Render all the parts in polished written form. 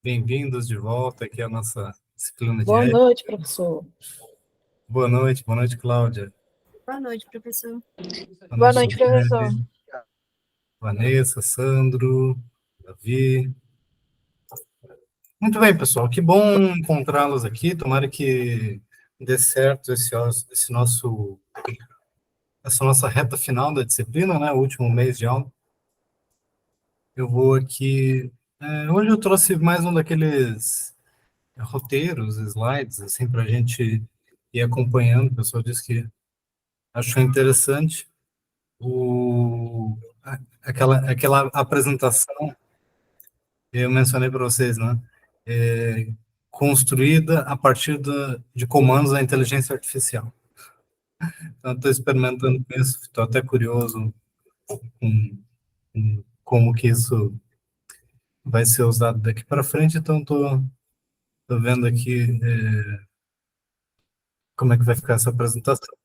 Bem-vindos de volta aqui à nossa disciplina de Boa ética. noite, professor. Boa noite, Cláudia. Boa noite, professor. Boa Boa noite, noite, professor. Gisele, Vanessa, Sandro, Davi. Muito bem, pessoal, que bom encontrá-los aqui. Tomara que dê certo essa nossa reta final da disciplina, né? O último mês de aula. Eu vou aqui. Hoje eu trouxe mais um daqueles roteiros, slides, assim, para a gente ir acompanhando. O pessoal disse que achou interessante. Aquela apresentação que eu mencionei para vocês, né? É, construída a partir de comandos da inteligência artificial. Então, estou experimentando com isso, estou até curioso com como que isso vai ser usado daqui para frente, então estou vendo aqui como é que vai ficar essa apresentação.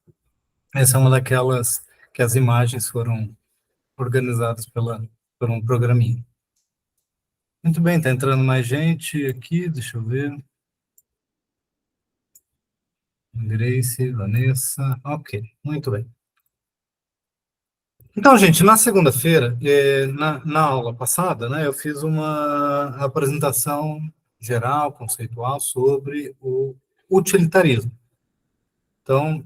Essa é uma daquelas que as imagens foram organizadas por um programinha. Muito bem, está entrando mais gente aqui, deixa eu ver. Grace, Vanessa, ok, muito bem. Então, gente, na segunda-feira, na aula passada, né, eu fiz uma apresentação geral, conceitual, sobre o utilitarismo. Então,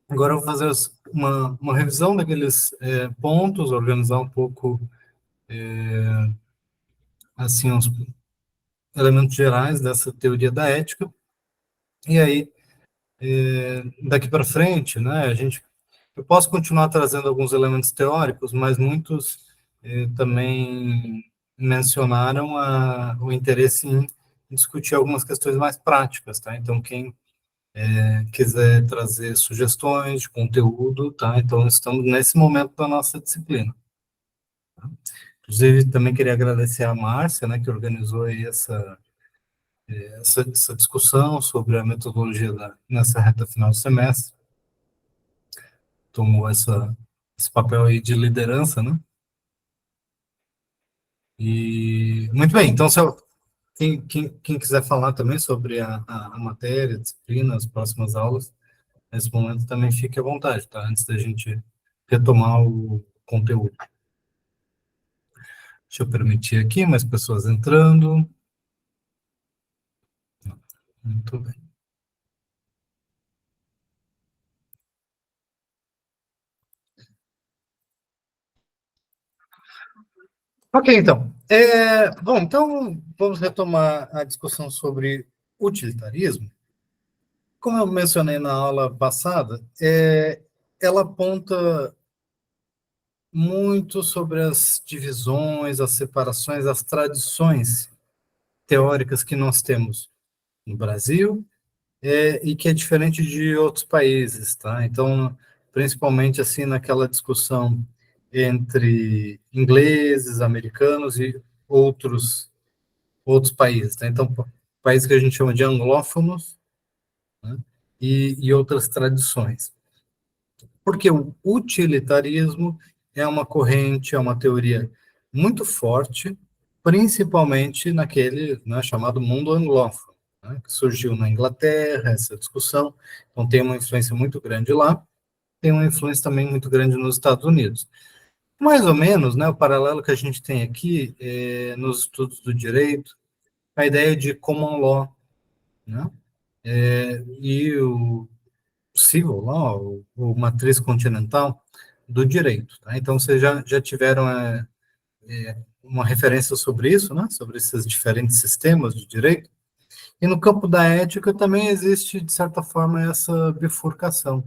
agora eu vou fazer uma revisão daqueles pontos, organizar um pouco, assim, os elementos gerais dessa teoria da ética, e aí, daqui para frente, né, eu posso continuar trazendo alguns elementos teóricos, mas muitos também mencionaram o interesse em discutir algumas questões mais práticas, tá? Então, quem quiser trazer sugestões de conteúdo, tá? Então, estamos nesse momento da nossa disciplina. Tá? Inclusive, também queria agradecer a Márcia, né, que organizou aí essa discussão sobre a metodologia nessa reta final do semestre. Tomou esse papel aí de liderança, né? E muito bem, então quem quiser falar também sobre a matéria, a disciplina, as próximas aulas, nesse momento também fique à vontade, tá? Antes da gente retomar o conteúdo. Deixa eu permitir aqui mais pessoas entrando. Muito bem. Ok, então. Bom, então vamos retomar a discussão sobre utilitarismo. Como eu mencionei na aula passada, ela aponta muito sobre as divisões, as separações, as tradições teóricas que nós temos no Brasil e que é diferente de outros países, tá? Então, principalmente assim naquela discussão entre ingleses, americanos e outros países, tá? Então, países que a gente chama de anglófonos, né? E outras tradições. Porque o utilitarismo é uma corrente, é uma teoria muito forte, principalmente naquele, né, chamado mundo anglófono, né, que surgiu na Inglaterra, essa discussão, então tem uma influência muito grande lá, tem uma influência também muito grande nos Estados Unidos. Mais ou menos, né, o paralelo que a gente tem aqui nos estudos do direito, a ideia de common law, né, e o civil law, ou matriz continental do direito. Tá? Então, vocês já tiveram uma referência sobre isso, né? Sobre esses diferentes sistemas de direito. E no campo da ética também existe, de certa forma, essa bifurcação.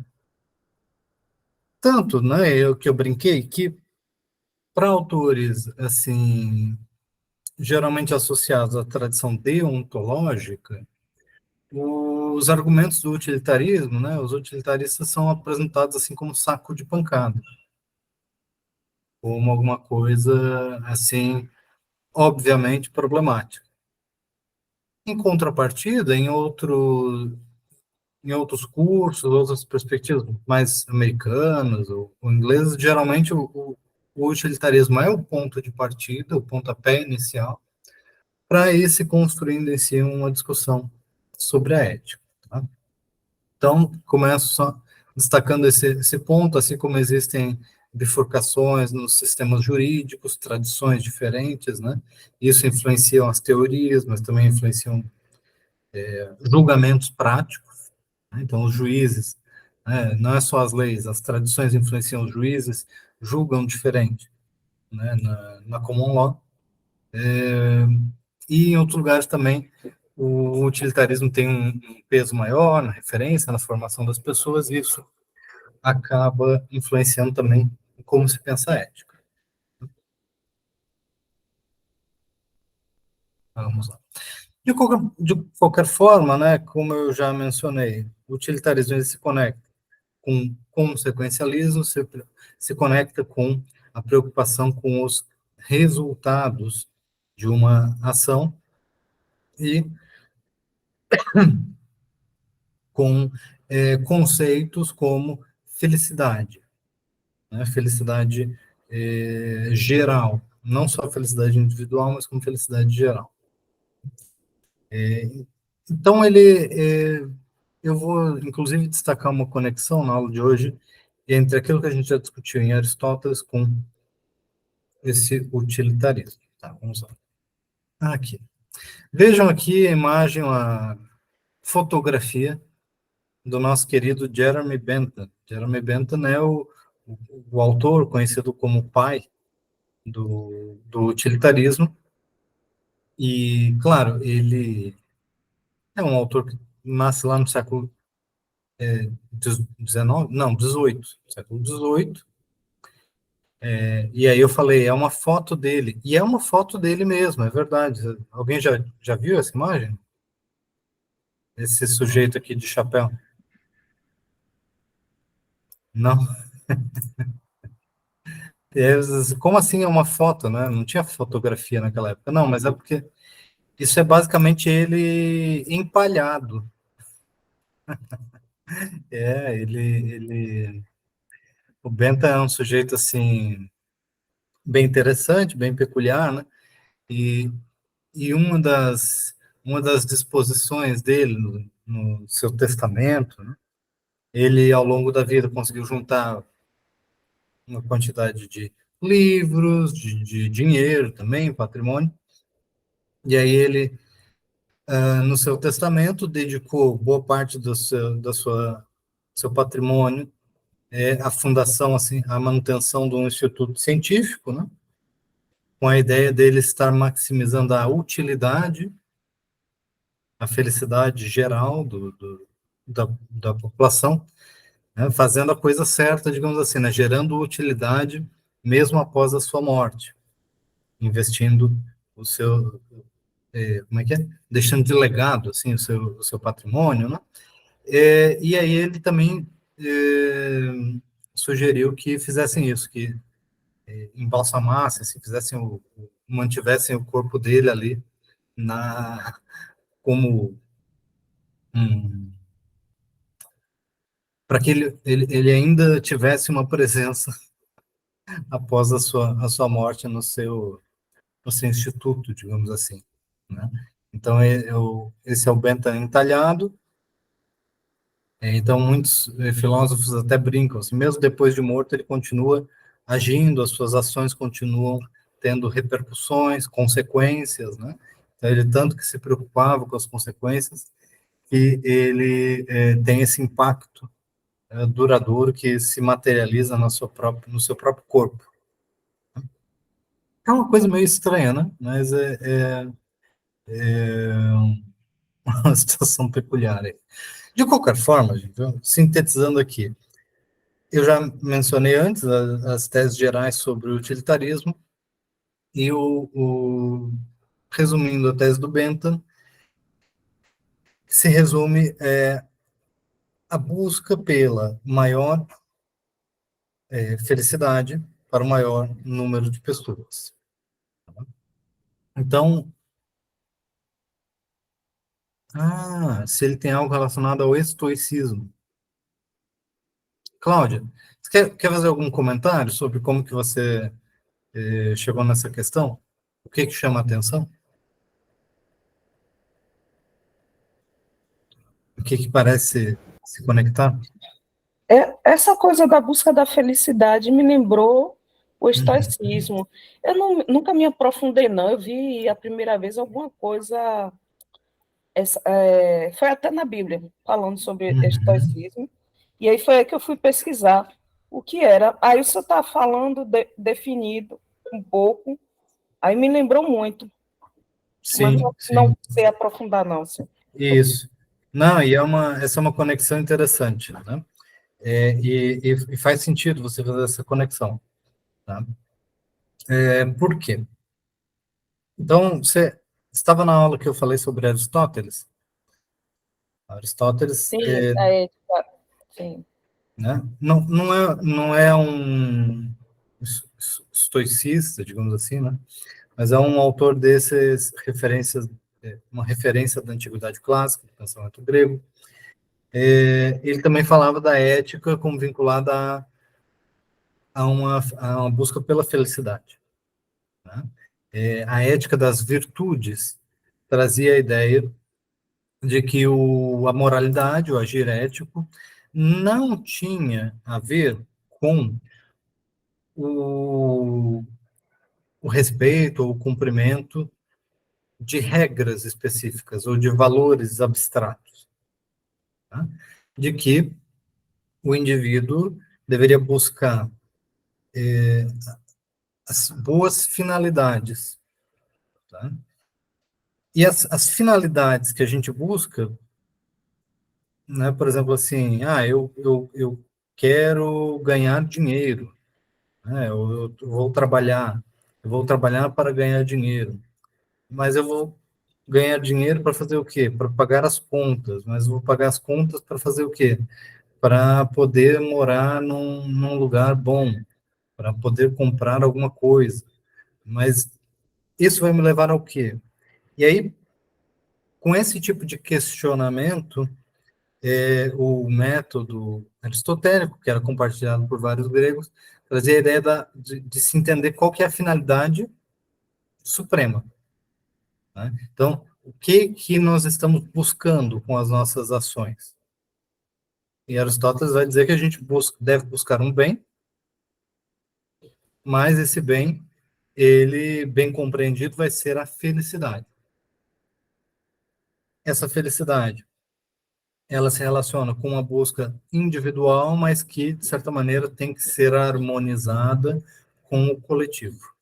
Tanto, né, que eu brinquei, que para autores, assim, geralmente associados à tradição deontológica, os argumentos do utilitarismo, né, os utilitaristas são apresentados assim como saco de pancada, como alguma coisa, assim, obviamente problemática. Em contrapartida, em outros cursos, outras perspectivas mais americanas ou inglesas, geralmente o utilitarismo é o ponto de partida, o pontapé inicial, para ir se construindo em si uma discussão sobre a ética. Tá? Então, começo só destacando esse ponto, assim como existem bifurcações nos sistemas jurídicos, tradições diferentes, né? Isso influencia as teorias, mas também influenciam julgamentos práticos, né? Então, os juízes, né? Não é só as leis, as tradições influenciam os juízes, julgam diferente, né? Na common law. E em outros lugares também, o utilitarismo tem um peso maior na referência, na formação das pessoas, e isso acaba influenciando também como se pensa a ética. Vamos lá. De qualquer forma, né, como eu já mencionei, o utilitarismo ele se conecta com o sequencialismo, se conecta com a preocupação com os resultados de uma ação e com conceitos como felicidade, né, felicidade geral, não só felicidade individual, mas como felicidade geral. Então, eu vou, inclusive, destacar uma conexão na aula de hoje entre aquilo que a gente já discutiu em Aristóteles com esse utilitarismo. Tá, vamos lá. Aqui. Vejam aqui a imagem, a fotografia do nosso querido Jeremy Bentham. Jeremy Bentham é o autor conhecido como pai do utilitarismo. E, claro, ele é um autor que nasce lá no século XIX, não, XVIII, século XVIII. E aí eu falei, é uma foto dele. E é uma foto dele mesmo, é verdade. Alguém já viu essa imagem? Esse sujeito aqui de chapéu? Não. Como assim é uma foto, né? Não tinha fotografia naquela época. Não, mas é porque isso é basicamente ele empalhado. O Benta é um sujeito, assim, bem interessante, bem peculiar, né? E, e uma das disposições dele no seu testamento, né? Ele, ao longo da vida, conseguiu juntar uma quantidade de livros, de dinheiro também, patrimônio, e aí ele, no seu testamento, dedicou boa parte seu patrimônio à fundação, assim, à manutenção de um instituto científico, né, com a ideia dele estar maximizando a utilidade, a felicidade geral da população, né, fazendo a coisa certa, digamos assim, né, gerando utilidade mesmo após a sua morte, investindo o seu, como é que é? Deixando de legado, assim, o seu patrimônio, né? E aí ele também sugeriu que fizessem isso, que embalsamassem, assim, mantivessem o corpo dele ali como para que ele ainda tivesse uma presença após a sua morte no seu instituto, digamos assim, né? Então, esse é o Bentham entalhado. Então, muitos filósofos até brincam, assim, mesmo depois de morto, ele continua agindo, as suas ações continuam tendo repercussões, consequências, né? Então, ele tanto que se preocupava com as consequências, que ele tem esse impacto duradouro que se materializa no seu próprio corpo. É uma coisa meio estranha, né? Mas uma situação peculiar aí. De qualquer forma, gente, sintetizando aqui, eu já mencionei antes as teses gerais sobre o utilitarismo e resumindo a tese do Bentham, se resume a busca pela maior felicidade para o maior número de pessoas. Então, se ele tem algo relacionado ao estoicismo. Cláudia, você quer fazer algum comentário sobre como que você chegou nessa questão? O que chama a atenção? que parece se conectar? Essa coisa da busca da felicidade me lembrou o Uhum, estoicismo. Eu nunca me aprofundei, não. Eu vi a primeira vez alguma coisa, foi até na Bíblia, falando sobre uhum. estoicismo. E aí foi aí que eu fui pesquisar o que era. Aí você está falando definido um pouco, aí me lembrou muito, mas Sim, não sim, sei aprofundar, não. Assim. isso. Não, e essa é uma conexão interessante, né? E faz sentido você fazer essa conexão, tá? Por quê? Então, você estava na aula que eu falei sobre Aristóteles. Aristóteles, Sim, sim. né? Não é um estoicista, digamos assim, né? Mas é um autor desses referências, uma referência da antiguidade clássica, do pensamento grego. Ele também falava da ética como vinculada a uma busca pela felicidade, né? A ética das virtudes trazia a ideia de que a moralidade, o agir ético, não tinha a ver com o, o respeito ou o cumprimento de regras específicas ou de valores abstratos, tá? De que o indivíduo deveria buscar as boas finalidades, tá? E as finalidades que a gente busca, né, por exemplo, assim, eu quero ganhar dinheiro, né, eu vou trabalhar para ganhar dinheiro, mas eu vou ganhar dinheiro para fazer o quê? Para pagar as contas, mas eu vou pagar as contas para fazer o quê? Para poder morar num lugar bom, para poder comprar alguma coisa. Mas isso vai me levar ao quê? E aí, com esse tipo de questionamento, o método aristotélico, que era compartilhado por vários gregos, trazia a ideia de se entender qual que é a finalidade suprema, né? Então, o que nós estamos buscando com as nossas ações? E Aristóteles vai dizer que a gente deve buscar um bem, mas esse bem, ele, bem compreendido, vai ser a felicidade. Essa felicidade, ela se relaciona com uma busca individual, mas que, de certa maneira, tem que ser harmonizada com o coletivo.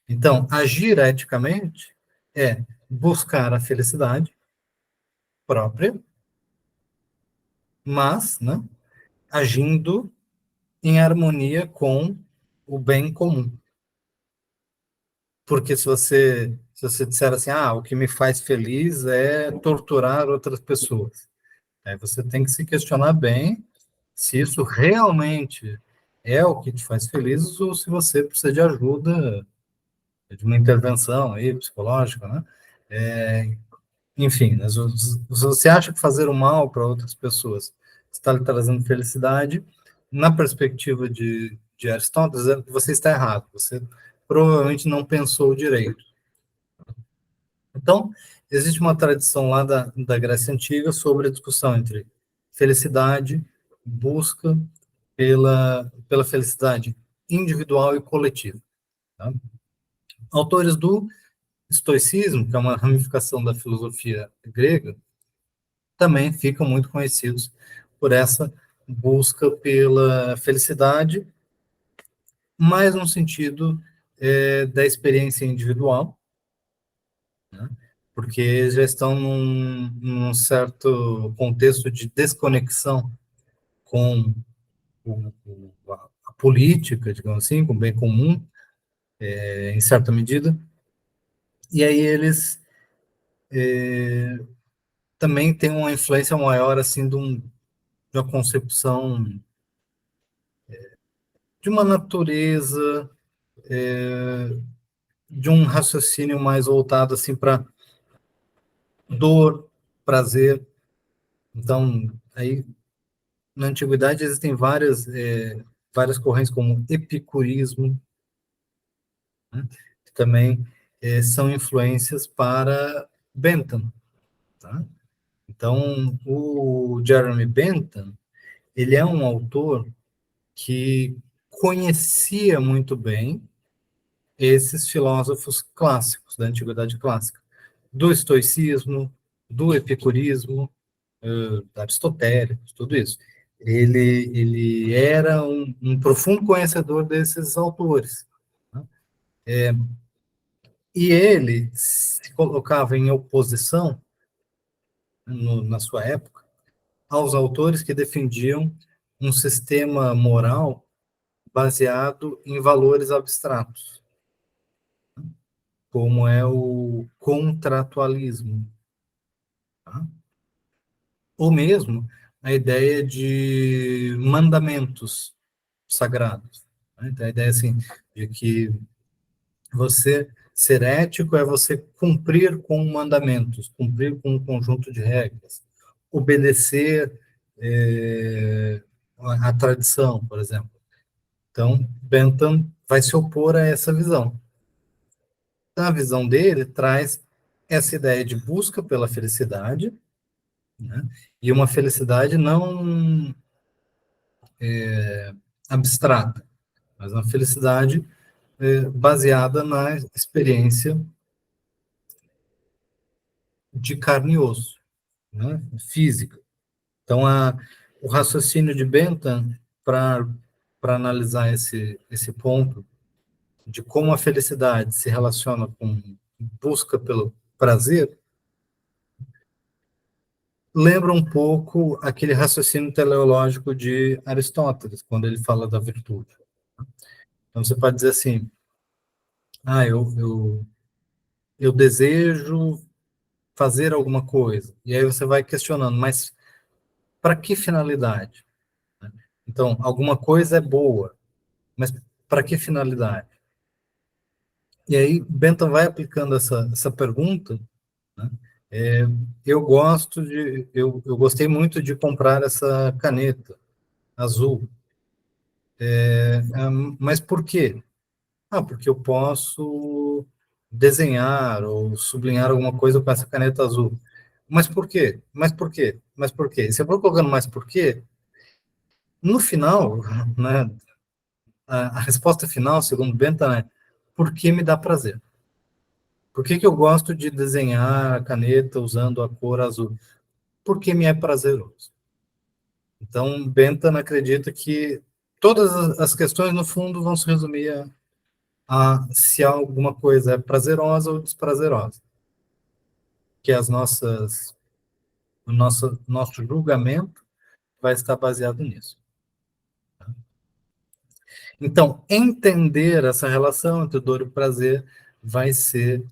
Então, agir eticamente é buscar a felicidade própria, mas, né, agindo em harmonia com o bem comum. Porque se você disser assim, o que me faz feliz é torturar outras pessoas, aí você tem que se questionar bem se isso realmente é o que te faz feliz ou se você precisa de ajuda, de uma intervenção aí psicológica, né? Enfim, né, se você acha que fazer o mal para outras pessoas está lhe trazendo felicidade, na perspectiva de Aristóteles, você está errado, você provavelmente não pensou direito. Então, existe uma tradição lá da Grécia Antiga sobre a discussão entre felicidade, busca pela felicidade individual e coletiva. Tá? Autores do estoicismo, que é uma ramificação da filosofia grega, também ficam muito conhecidos por essa busca pela felicidade, mais no sentido da experiência individual, né? Porque já estão num certo contexto de desconexão com a política, digamos assim, com o bem comum, em certa medida, e aí eles também têm uma influência maior, assim, de uma concepção de uma natureza, de um raciocínio mais voltado, assim, para dor, prazer. Então, aí, na antiguidade existem várias correntes, como epicurismo, né, que também são influências para Bentham, tá? Então, o Jeremy Bentham, ele é um autor que conhecia muito bem esses filósofos clássicos, da antiguidade clássica, do estoicismo, do epicurismo, aristotélicos, tudo isso. Ele era um profundo conhecedor desses autores, né? E ele se colocava em oposição, na sua época, aos autores que defendiam um sistema moral baseado em valores abstratos, como é o contratualismo, tá? Ou mesmo a ideia de mandamentos sagrados, né? Então, a ideia assim, de que você ser ético é você cumprir com mandamentos, cumprir com um conjunto de regras, obedecer a tradição, por exemplo. Então, Bentham vai se opor a essa visão. Então, a visão dele traz essa ideia de busca pela felicidade, né? E uma felicidade não abstrata, mas uma felicidade baseada na experiência de carne e osso, né? Física. Então, o raciocínio de Bentham, para analisar esse ponto de como a felicidade se relaciona com busca pelo prazer, lembra um pouco aquele raciocínio teleológico de Aristóteles, quando ele fala da virtude. Então, você pode dizer assim, eu desejo fazer alguma coisa, e aí você vai questionando, mas para que finalidade? Então, alguma coisa é boa, mas para que finalidade? E aí, Bentham vai aplicando essa pergunta, né? É, eu gostei muito de comprar essa caneta azul. Mas por quê? Porque eu posso desenhar ou sublinhar alguma coisa com essa caneta azul. Mas por quê? Mas por quê? Mas por quê? Se eu for colocando mais por quê, no final, né, a resposta final, segundo Bentham, é por que me dá prazer? Por que eu gosto de desenhar a caneta usando a cor azul? Porque me é prazeroso. Então, Bentham acredita que todas as questões, no fundo, vão se resumir a se alguma coisa é prazerosa ou desprazerosa. Que nosso julgamento vai estar baseado nisso. Então, entender essa relação entre dor e prazer vai ser,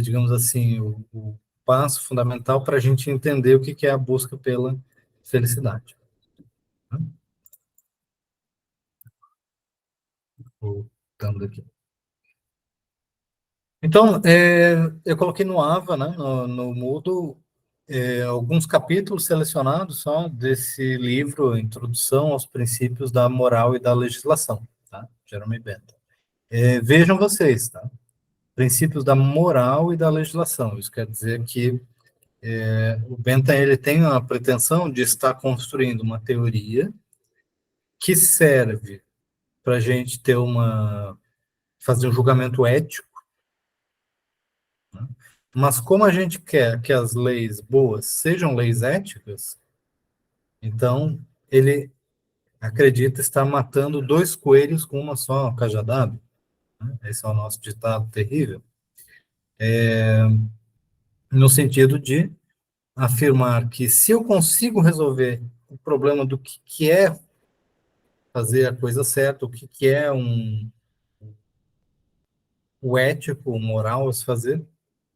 digamos assim, o passo fundamental para a gente entender o que é a busca pela felicidade. Voltando aqui. Então, eu coloquei no AVA, né, no Moodle, alguns capítulos selecionados só desse livro, Introdução aos Princípios da Moral e da Legislação, tá? Jeremy Bentham. Vejam vocês, tá? Princípios da moral e da legislação. Isso quer dizer que o Bentham ele tem a pretensão de estar construindo uma teoria que serve para a gente fazer um julgamento ético, né? Mas como a gente quer que as leis boas sejam leis éticas, então ele acredita estar matando dois coelhos com uma só cajadada, né? Esse é o nosso ditado terrível, no sentido de afirmar que se eu consigo resolver o problema do que é fazer a coisa certa, o que é o ético, o moral a se fazer,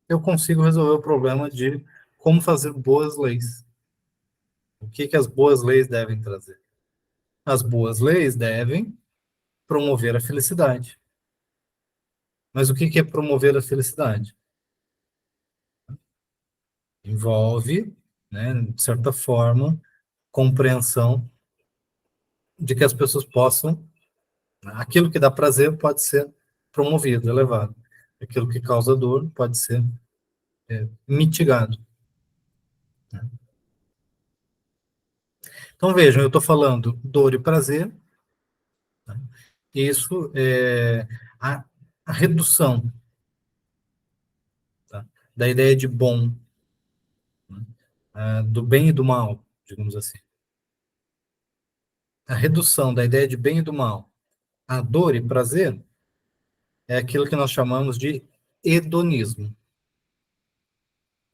eu consigo resolver o problema de como fazer boas leis. O que as boas leis devem trazer? As boas leis devem promover a felicidade. Mas o que é promover a felicidade? Envolve, né, de certa forma, compreensão de que as pessoas possam, aquilo que dá prazer pode ser promovido, elevado. Aquilo que causa dor pode ser mitigado. Então, vejam, eu estou falando dor e prazer. Tá? Isso é a redução, tá, da ideia de bom, do bem e do mal, digamos assim. A redução da ideia de bem e do mal a dor e prazer é aquilo que nós chamamos de hedonismo.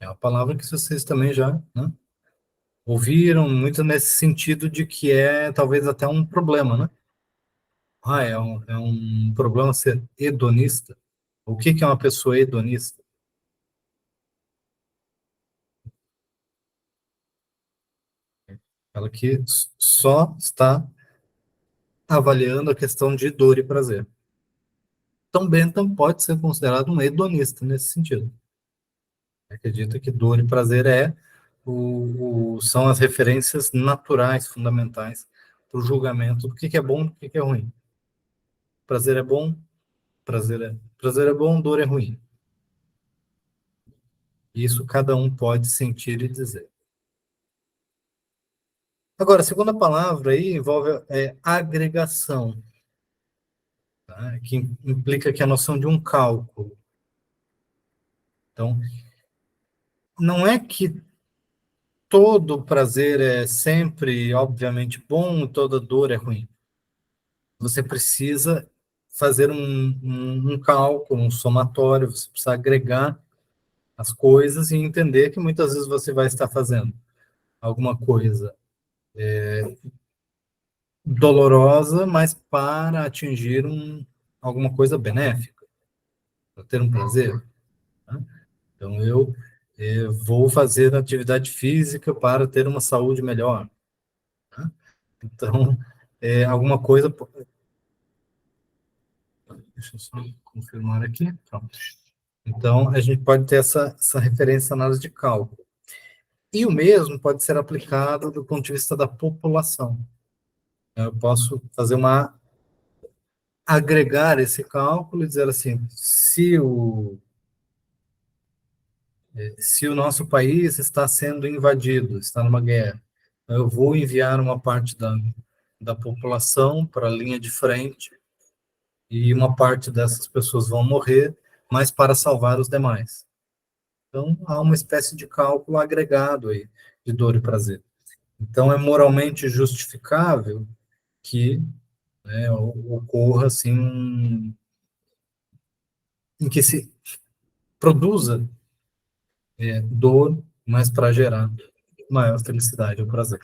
É uma palavra que vocês também já, né, ouviram muito nesse sentido de que é talvez até um problema, né? É um problema ser hedonista. O que é uma pessoa hedonista? Ela que só está avaliando a questão de dor e prazer. Então, Bentham pode ser considerado um hedonista nesse sentido. Acredita que dor e prazer são as referências naturais, fundamentais, para o julgamento do que é bom e do que é ruim. Prazer é bom, prazer é bom, dor é ruim. Isso cada um pode sentir e dizer. Agora, a segunda palavra aí envolve agregação, tá? Que implica que a noção de um cálculo. Então, não é que todo prazer é sempre, obviamente, bom, toda dor é ruim. Você precisa fazer um cálculo, um somatório, você precisa agregar as coisas e entender que muitas vezes você vai estar fazendo alguma coisa dolorosa, mas para atingir alguma coisa benéfica, para ter um prazer. Tá? Então, eu vou fazer atividade física para ter uma saúde melhor. Tá? Então, alguma coisa. Deixa eu só confirmar aqui. Pronto. Então, a gente pode ter essa referência à análise de cálculo. E o mesmo pode ser aplicado do ponto de vista da população. Eu posso fazer agregar esse cálculo e dizer assim, se o nosso país está sendo invadido, está numa guerra, eu vou enviar uma parte da população para a linha de frente e uma parte dessas pessoas vão morrer, mas para salvar os demais. Então, há uma espécie de cálculo agregado aí, de dor e prazer. Então, é moralmente justificável que, né, ocorra assim, em que se produza dor, mas para gerar maior felicidade ou prazer.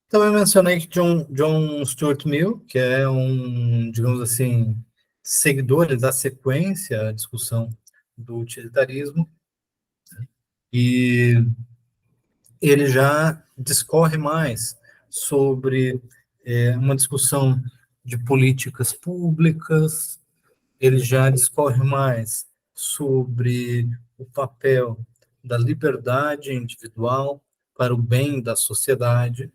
Então, eu mencionei que John Stuart Mill, que é digamos assim, seguidor da sequência, a discussão do utilitarismo, e ele já discorre mais sobre uma discussão de políticas públicas, ele já discorre mais sobre o papel da liberdade individual para o bem da sociedade.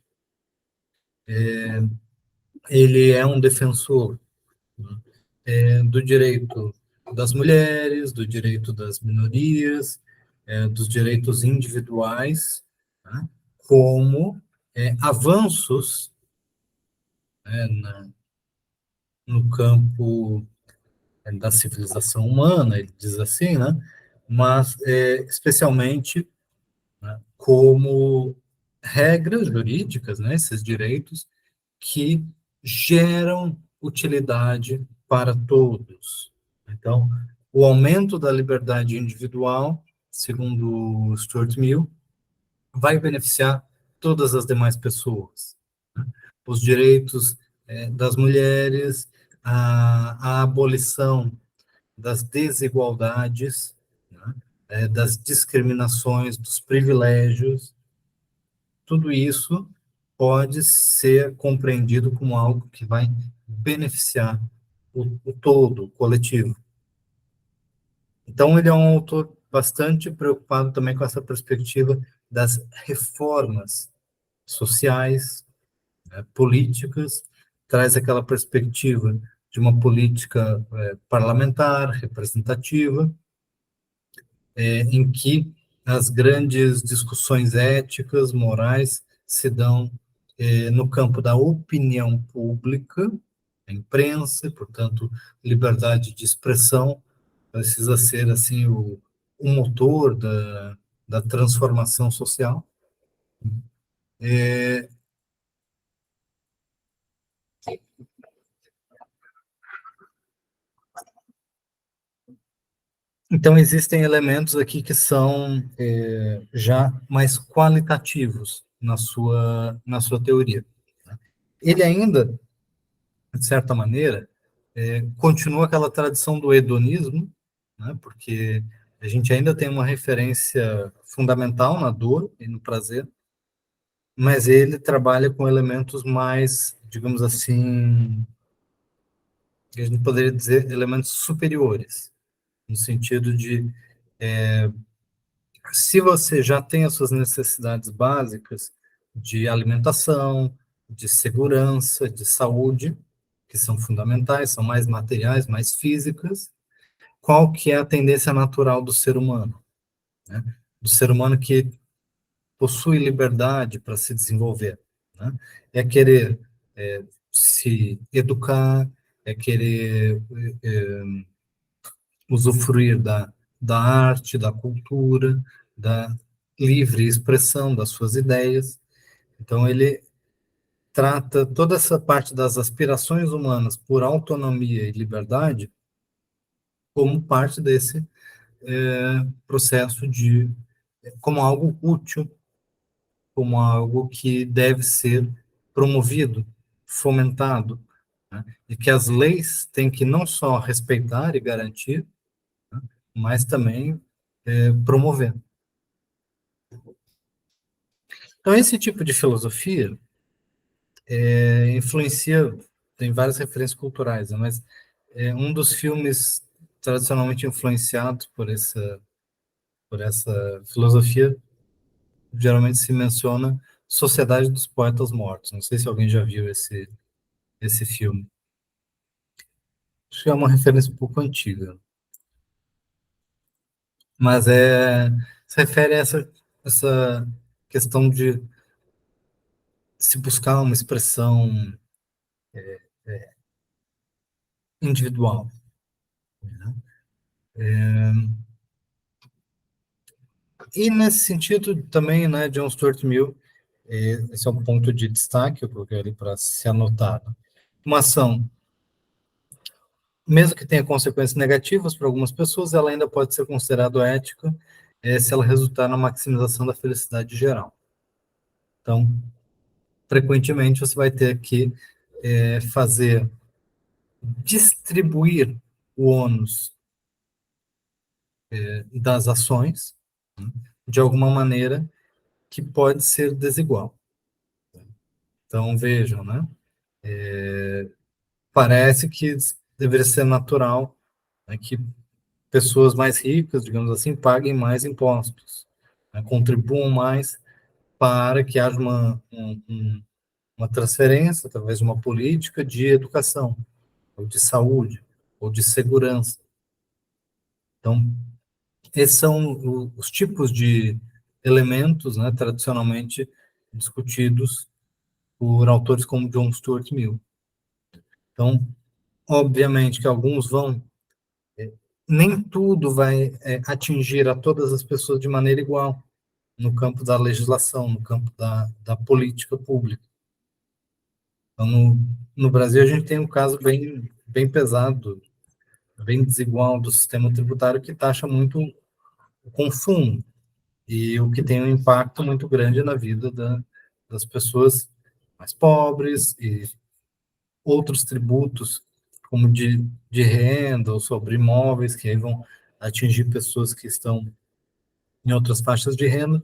Ele é um defensor do direito das mulheres, do direito das minorias, dos direitos individuais, né, como avanços, né, no campo da civilização humana, ele diz assim, né, mas especialmente, né, como regras jurídicas, né, esses direitos que geram utilidade para todos. Então, o aumento da liberdade individual, segundo Stuart Mill, vai beneficiar todas as demais pessoas. Os direitos das mulheres, a abolição das desigualdades, né, das discriminações, dos privilégios, tudo isso pode ser compreendido como algo que vai beneficiar o todo, o coletivo. Então, ele é um autor bastante preocupado também com essa perspectiva das reformas sociais, né, políticas, traz aquela perspectiva de uma política parlamentar, representativa, em que as grandes discussões éticas, morais, se dão no campo da opinião pública, a imprensa, portanto, liberdade de expressão precisa ser assim o motor da transformação social. Então, existem elementos aqui que são já mais qualitativos na sua teoria. Ele ainda, de certa maneira, continua aquela tradição do hedonismo, né, porque a gente ainda tem uma referência fundamental na dor e no prazer, mas ele trabalha com elementos mais, digamos assim, a gente poderia dizer elementos superiores, no sentido de se você já tem as suas necessidades básicas de alimentação, de segurança, de saúde, que são fundamentais, são mais materiais, mais físicas, qual que é a tendência natural do ser humano, né? Do ser humano que possui liberdade para se desenvolver, né? É querer se educar, é querer usufruir da arte, da cultura, da livre expressão das suas ideias. Então, ele trata toda essa parte das aspirações humanas por autonomia e liberdade como parte desse processo como algo útil, como algo que deve ser promovido, fomentado, né? E que as leis têm que não só respeitar e garantir, mas também promover. Então, esse tipo de filosofia influencia, tem várias referências culturais, né, mas um dos filmes tradicionalmente influenciados por essa filosofia, geralmente se menciona Sociedade dos Poetas Mortos. Não sei se alguém já viu esse filme. Acho que é uma referência um pouco antiga, mas se refere a essa questão de se buscar uma expressão individual, né? E nesse sentido também, né, John Stuart Mill, esse é um ponto de destaque, eu coloquei ali para se anotar. Uma ação, mesmo que tenha consequências negativas para algumas pessoas, ela ainda pode ser considerada ética se ela resultar na maximização da felicidade geral. Então, frequentemente você vai ter que distribuir o ônus das ações, né, de alguma maneira que pode ser desigual. Então, vejam, né? Parece que deveria ser natural, né, que pessoas mais ricas, digamos assim, paguem mais impostos, né, contribuam mais para que haja uma transferência, através de uma política de educação, ou de saúde, ou de segurança. Então, esses são os tipos de elementos, né, tradicionalmente discutidos por autores como John Stuart Mill. Então, obviamente que alguns nem tudo vai atingir a todas as pessoas de maneira igual no campo da legislação, no campo da política pública. Então, no Brasil, a gente tem um caso bem, bem pesado, bem desigual do sistema tributário que taxa muito o consumo, e o que tem um impacto muito grande na vida das pessoas mais pobres e outros tributos, como de renda ou sobre imóveis, que aí vão atingir pessoas que estão em outras faixas de renda,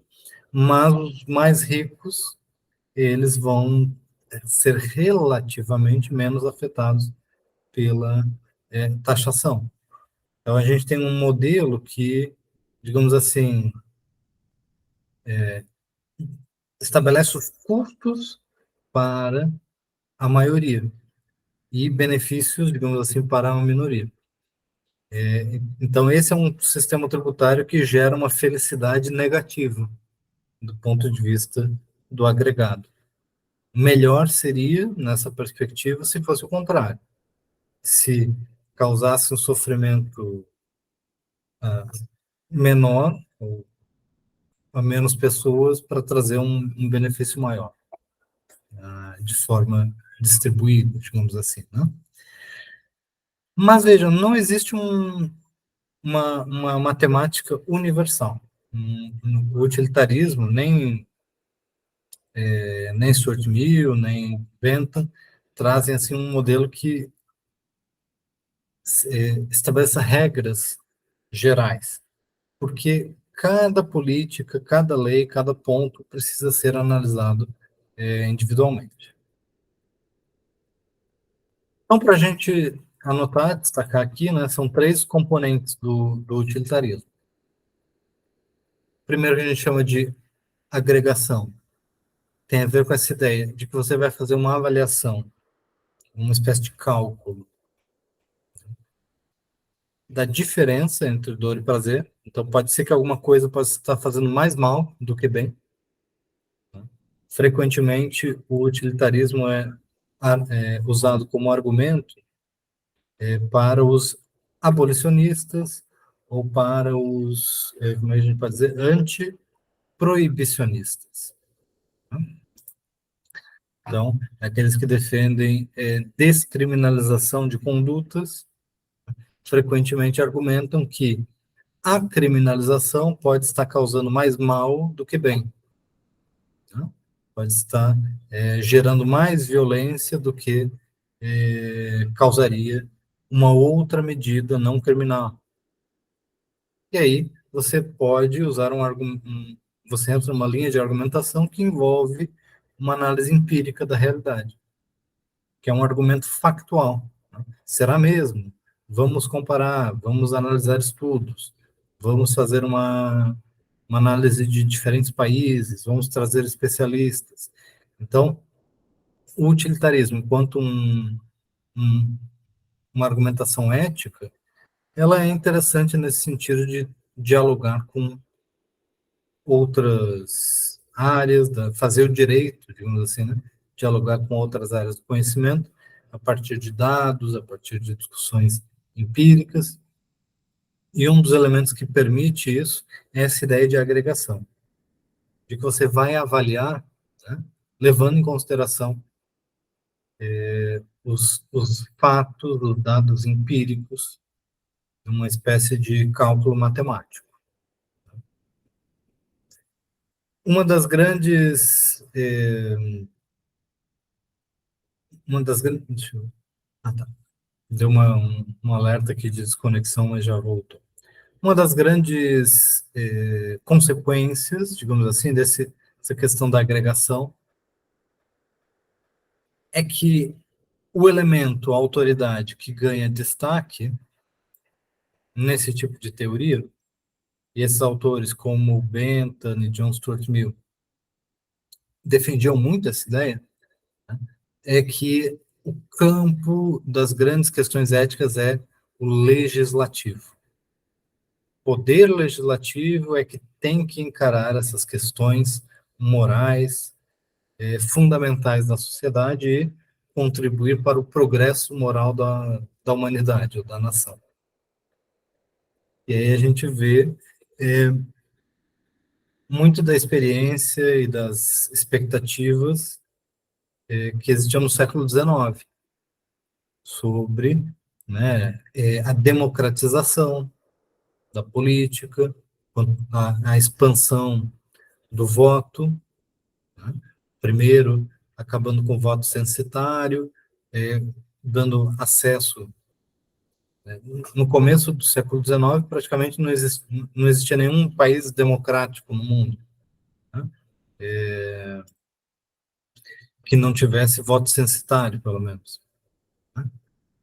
mas os mais ricos, eles vão ser relativamente menos afetados pela taxação. Então, a gente tem um modelo que, digamos assim, estabelece os custos para a maioria, e benefícios, digamos assim, para uma minoria. Então, esse é um sistema tributário que gera uma felicidade negativa, do ponto de vista do agregado. Melhor seria, nessa perspectiva, se fosse o contrário. Se causasse um sofrimento menor, ou a menos pessoas, para trazer um benefício maior, de forma distribuída, digamos assim, né? Mas vejam, não existe uma matemática universal. O utilitarismo, nem Stuart Mill, nem Bentham, trazem assim um modelo que estabeleça regras gerais, porque cada política, cada lei, cada ponto precisa ser analisado individualmente. Então, para a gente anotar, destacar aqui, né, são 3 componentes do utilitarismo. Primeiro, que a gente chama de agregação. Tem a ver com essa ideia de que você vai fazer uma avaliação, uma espécie de cálculo da diferença entre dor e prazer. Então, pode ser que alguma coisa possa estar fazendo mais mal do que bem. Frequentemente, o utilitarismo é usado como argumento para os abolicionistas ou para os, como a gente pode dizer, anti-proibicionistas. Então, aqueles que defendem descriminalização de condutas, frequentemente argumentam que a criminalização pode estar causando mais mal do que bem. Né? Pode estar gerando mais violência do que causaria uma outra medida não criminal. E aí você pode usar você entra numa linha de argumentação que envolve uma análise empírica da realidade, que é um argumento factual. Né? Será mesmo? Vamos comparar, vamos analisar estudos, vamos fazer uma análise de diferentes países, vamos trazer especialistas. Então, o utilitarismo, enquanto uma argumentação ética, ela é interessante nesse sentido de dialogar com outras áreas, fazer o direito, digamos assim, né? Dialogar com outras áreas do conhecimento, a partir de dados, a partir de discussões empíricas. E um dos elementos que permite isso é essa ideia de agregação, de que você vai avaliar, né, levando em consideração os fatos, os dados empíricos, uma espécie de cálculo matemático. Uma das grandes... Deixa eu, tá. Deu um alerta aqui de desconexão, mas já voltou. Uma das grandes consequências, digamos assim, dessa questão da agregação é que o elemento, a autoridade que ganha destaque nesse tipo de teoria, e esses autores como Bentham e John Stuart Mill defendiam muito essa ideia, né, é que o campo das grandes questões éticas é o legislativo. O poder legislativo é que tem que encarar essas questões morais fundamentais da sociedade e contribuir para o progresso moral da humanidade ou da nação. E aí a gente vê muito da experiência e das expectativas que existiam no século XIX sobre, né, a democratização da política, a expansão do voto, né? Primeiro acabando com o voto censitário, dando acesso. No começo do século XIX, praticamente não existia nenhum país democrático no mundo, né, que não tivesse voto censitário, pelo menos. Né?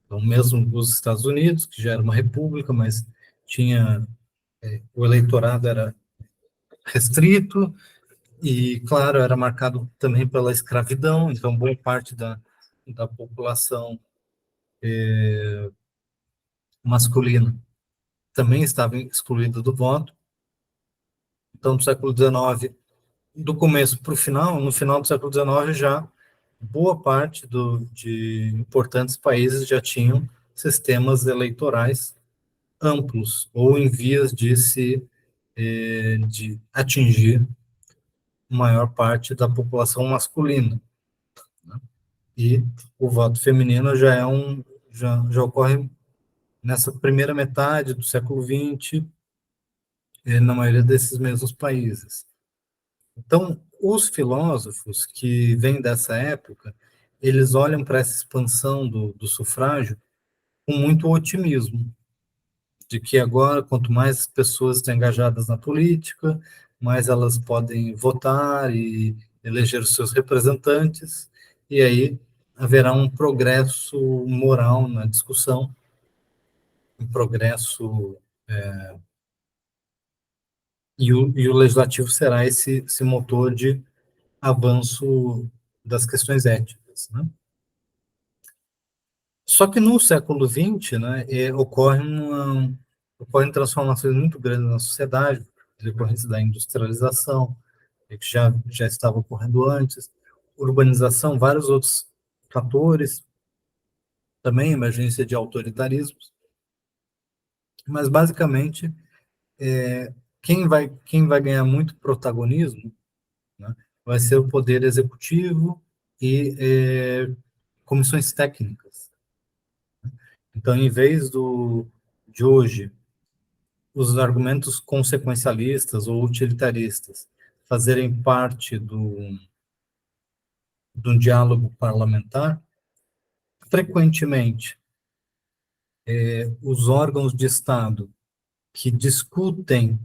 Então, mesmo os Estados Unidos, que já era uma república, mas tinha o eleitorado era restrito e, claro, era marcado também pela escravidão, então boa parte da população masculina também estava excluída do voto. Então, do século XIX, do começo para o final, no final do século XIX já boa parte de importantes países já tinham sistemas eleitorais amplos ou em vias de atingir maior parte da população masculina. E o voto feminino já ocorre nessa primeira metade do século XX, na maioria desses mesmos países. Então, os filósofos que vêm dessa época, eles olham para essa expansão do sufrágio com muito otimismo, de que agora, quanto mais pessoas estão engajadas na política, mais elas podem votar e eleger os seus representantes, e aí haverá um progresso moral na discussão, um progresso, e o legislativo será esse motor de avanço das questões éticas, né? Só que no século XX, né, ocorrem transformações muito grandes na sociedade, decorrência da industrialização, que já estava ocorrendo antes, urbanização, vários outros fatores, também emergência de autoritarismos, mas basicamente quem vai ganhar muito protagonismo, né, vai ser o poder executivo e comissões técnicas. Então, em vez de hoje, os argumentos consequencialistas ou utilitaristas fazerem parte de um diálogo parlamentar, frequentemente, os órgãos de Estado que discutem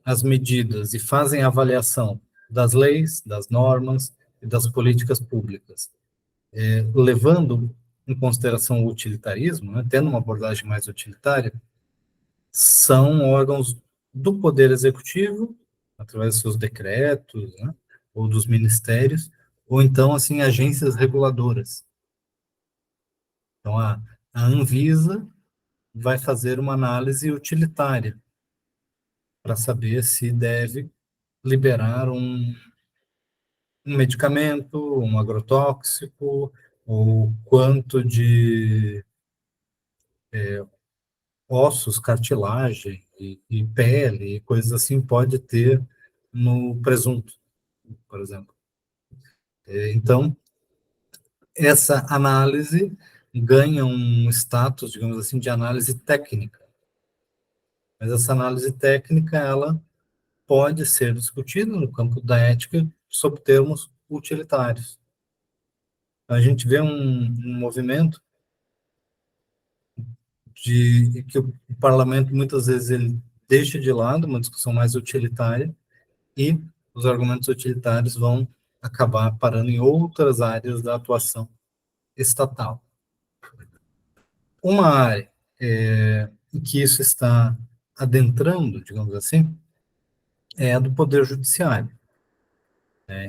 as medidas e fazem avaliação das leis, das normas e das políticas públicas, levando em consideração o utilitarismo, né, tendo uma abordagem mais utilitária, são órgãos do Poder Executivo, através dos seus decretos, né, ou dos ministérios, ou então, assim, agências reguladoras. Então, a Anvisa vai fazer uma análise utilitária para saber se deve liberar um medicamento, um agrotóxico, ou quanto de ossos, cartilagem e pele, e coisas assim, pode ter no presunto, por exemplo. Então, essa análise ganha um status, digamos assim, de análise técnica. Mas essa análise técnica, ela pode ser discutida no campo da ética sob termos utilitários. A gente vê um movimento de que o parlamento, muitas vezes, ele deixa de lado uma discussão mais utilitária e os argumentos utilitários vão acabar parando em outras áreas da atuação estatal. Uma área em que isso está adentrando, digamos assim, é a do Poder Judiciário,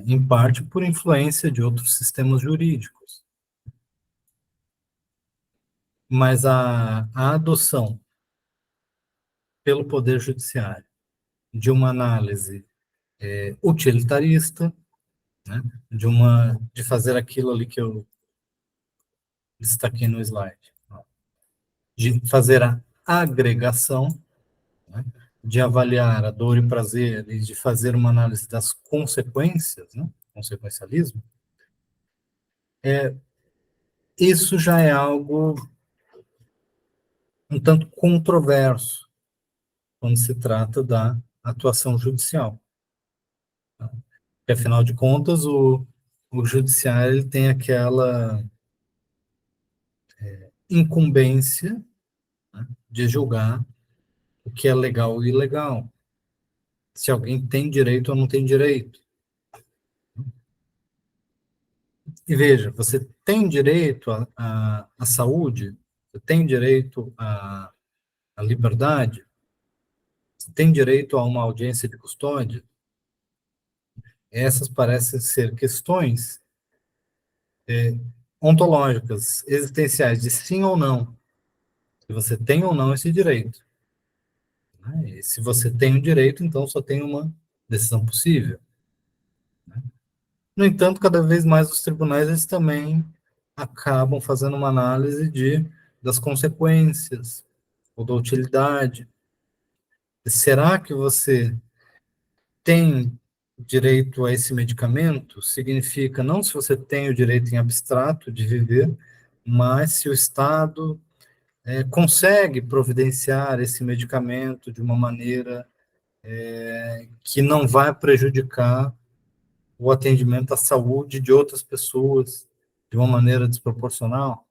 em parte por influência de outros sistemas jurídicos. Mas a adoção pelo Poder Judiciário de uma análise utilitarista, né, de fazer aquilo ali que eu destaquei no slide, de fazer a agregação, né, de avaliar a dor e prazer e de fazer uma análise das consequências, né, consequencialismo, isso já é algo um tanto controverso quando se trata da atuação judicial. Porque, afinal de contas, o judiciário ele tem aquela incumbência, né, de julgar o que é legal e ilegal, se alguém tem direito ou não tem direito. E veja, você tem direito à saúde, você tem direito à liberdade, você tem direito a uma audiência de custódia. Essas parecem ser questões ontológicas, existenciais, de sim ou não, se você tem ou não esse direito. Né? E se você tem o direito, então só tem uma decisão possível. Né? No entanto, cada vez mais os tribunais eles também acabam fazendo uma análise das consequências ou da utilidade. Será que você tem direito a esse medicamento? Significa não se você tem o direito em abstrato de viver, mas se o Estado consegue providenciar esse medicamento de uma maneira que não vai prejudicar o atendimento à saúde de outras pessoas de uma maneira desproporcional.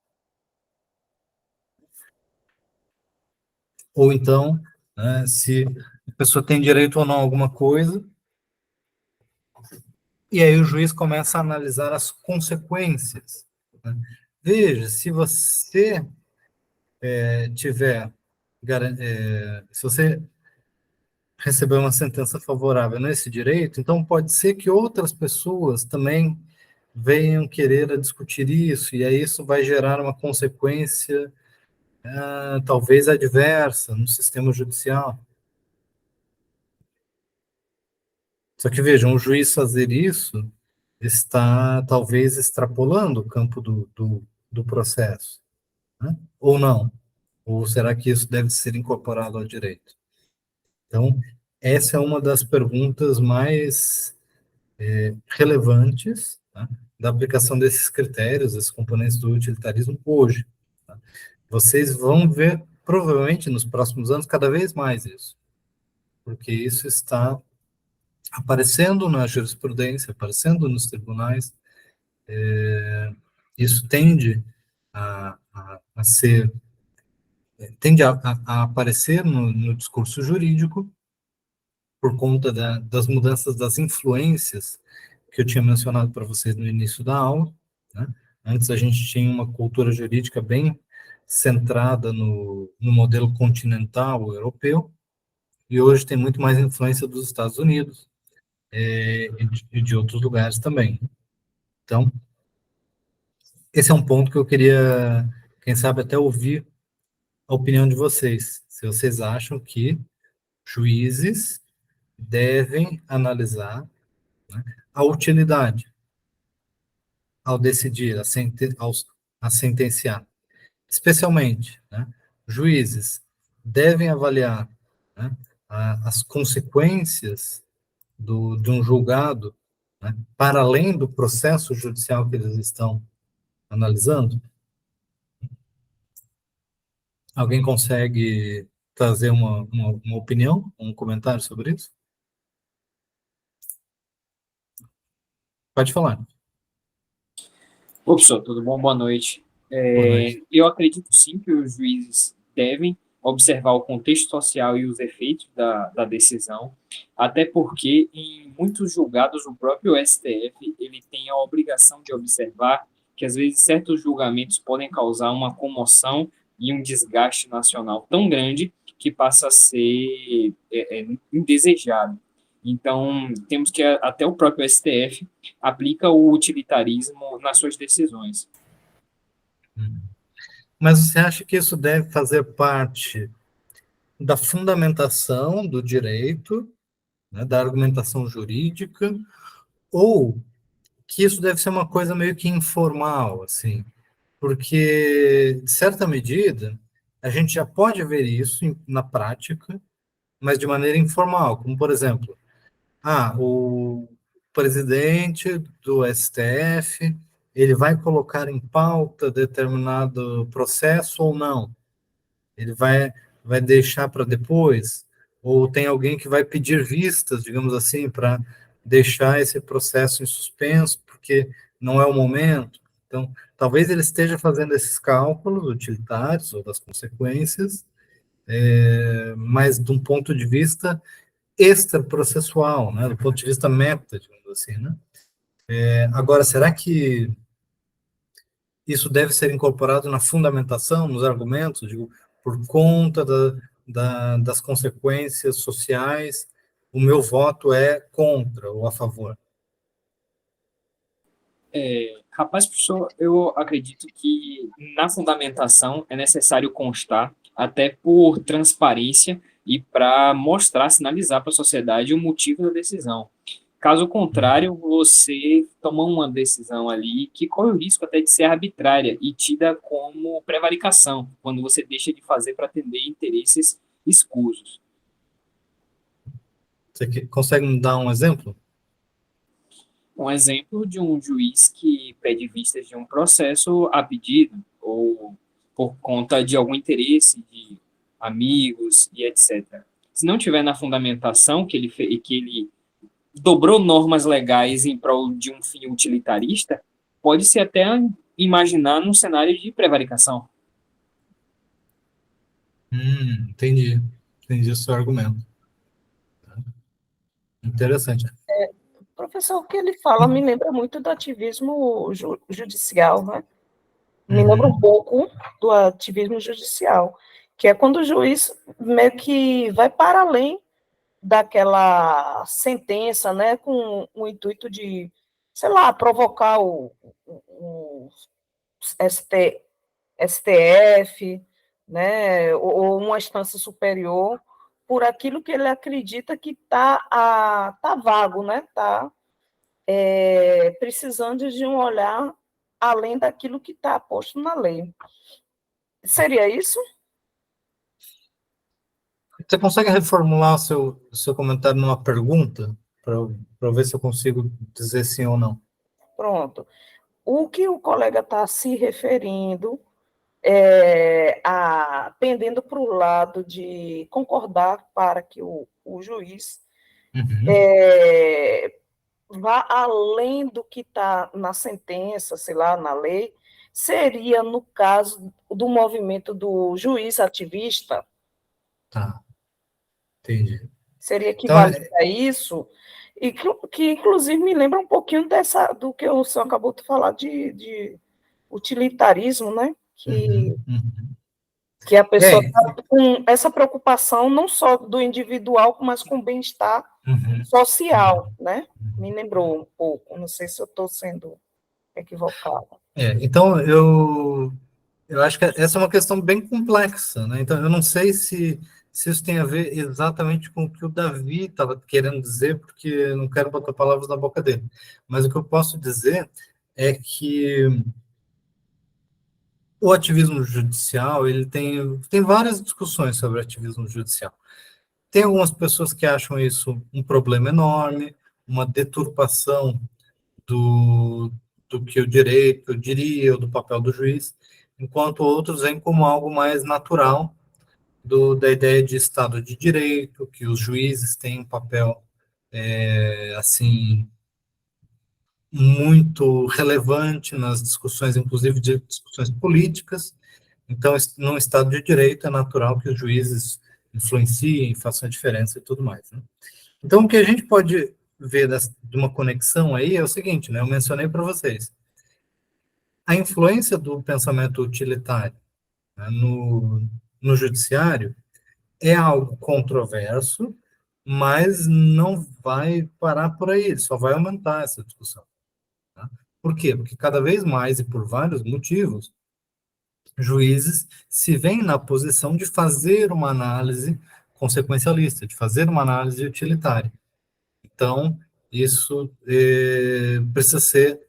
Ou então, né, se a pessoa tem direito ou não a alguma coisa, e aí o juiz começa a analisar as consequências. Né? Veja, se você tiver, se você receber uma sentença favorável nesse direito, então pode ser que outras pessoas também venham querer discutir isso, e aí isso vai gerar uma consequência, talvez adversa no sistema judicial. Só que vejam, o juiz fazer isso está talvez extrapolando o campo do processo, né? Ou não? Ou será que isso deve ser incorporado ao direito? Então, essa é uma das perguntas mais relevantes, tá, da aplicação desses critérios, esses componentes do utilitarismo hoje. Tá? Vocês vão ver, provavelmente, nos próximos anos, cada vez mais isso, porque isso está aparecendo na jurisprudência, aparecendo nos tribunais, isso tende a ser, tende a aparecer no discurso jurídico, por conta das mudanças das influências que eu tinha mencionado para vocês no início da aula. Né? Antes a gente tinha uma cultura jurídica bem centrada no modelo continental europeu, e hoje tem muito mais influência dos Estados Unidos e de outros lugares também. Então, esse é um ponto que eu queria, quem sabe, até ouvir a opinião de vocês. Se vocês acham que juízes devem analisar, né, a utilidade ao decidir, a sentenciar. Especialmente, né, juízes devem avaliar, né, as consequências de um julgado, né, para além do processo judicial que eles estão analisando. Alguém consegue trazer uma opinião, um comentário sobre isso? Pode falar. Ô, professor, tudo bom? Boa noite. Boa noite. Eu acredito sim que os juízes devem observar o contexto social e os efeitos da decisão, até porque em muitos julgados o próprio STF ele tem a obrigação de observar que às vezes certos julgamentos podem causar uma comoção e um desgaste nacional tão grande que passa a ser indesejado. Então, temos que até o próprio STF aplica o utilitarismo nas suas decisões. Mas você acha que isso deve fazer parte da fundamentação do direito, né, da argumentação jurídica, ou que isso deve ser uma coisa meio que informal, assim? Porque, de certa medida, a gente já pode ver isso na prática, mas de maneira informal, como, por exemplo, o presidente do STF, ele vai colocar em pauta determinado processo ou não? Ele vai deixar para depois? Ou tem alguém que vai pedir vistas, digamos assim, para deixar esse processo em suspenso, porque não é o momento? Então, talvez ele esteja fazendo esses cálculos utilitários ou das consequências, mas de um ponto de vista extraprocessual, né, do ponto de vista meta, digamos assim, né? Agora, será que isso deve ser incorporado na fundamentação, nos argumentos, digo, por conta das consequências sociais, o meu voto é contra ou a favor? Rapaz, professor, eu acredito que na fundamentação é necessário constar, até por transparência e para mostrar, sinalizar para a sociedade o motivo da decisão. Caso contrário, você toma uma decisão ali que corre o risco até de ser arbitrária e tida como prevaricação, quando você deixa de fazer para atender interesses escusos. Consegue me dar um exemplo? Um exemplo de um juiz que pede vistas de um processo a pedido, ou por conta de algum interesse de amigos e etc. Se não tiver na fundamentação que ele dobrou normas legais em prol de um fim utilitarista, pode-se até imaginar num cenário de prevaricação. Entendi. Entendi o seu argumento. Interessante. Professor, o que ele fala me lembra muito do ativismo judicial, né? Me lembra um pouco do ativismo judicial, que é quando o juiz meio que vai para além daquela sentença, né, com o intuito de, sei lá, provocar o STF, né, ou uma instância superior, por aquilo que ele acredita que tá vago, né, está precisando de um olhar além daquilo que está posto na lei. Seria isso? Você consegue reformular o seu comentário numa pergunta? Para ver se eu consigo dizer sim ou não. Pronto. O que o colega está se referindo pendendo para o lado de concordar para que o juiz vá além do que está na sentença, sei lá, na lei, seria no caso do movimento do juiz ativista. Tá, entendi. Seria equivalente a isso, e que inclusive me lembra um pouquinho do que o senhor acabou de falar de utilitarismo, né? Que a pessoa está com essa preocupação não só do individual, mas com o bem-estar social, né? Me lembrou um pouco, não sei se eu estou sendo equivocada. Então, eu acho que essa é uma questão bem complexa, né? Então, eu não sei se isso tem a ver exatamente com o que o Davi estava querendo dizer, porque eu não quero botar palavras na boca dele. Mas o que eu posso dizer é que o ativismo judicial, ele tem várias discussões sobre ativismo judicial. Tem algumas pessoas que acham isso um problema enorme, uma deturpação do que o direito diria, ou do papel do juiz, enquanto outros veem como algo mais natural da ideia de Estado de Direito, que os juízes têm um papel, assim, muito relevante nas discussões, inclusive de discussões políticas. Então, num Estado de Direito, é natural que os juízes influenciem, façam a diferença e tudo mais, né? Então, o que a gente pode ver de uma conexão aí é o seguinte, né? Eu mencionei para vocês. A influência do pensamento utilitário, né, no judiciário é algo controverso, mas não vai parar por aí, só vai aumentar essa discussão. Tá? Por quê? Porque cada vez mais, e por vários motivos, juízes se veem na posição de fazer uma análise consequencialista, de fazer uma análise utilitária. Então, isso precisa ser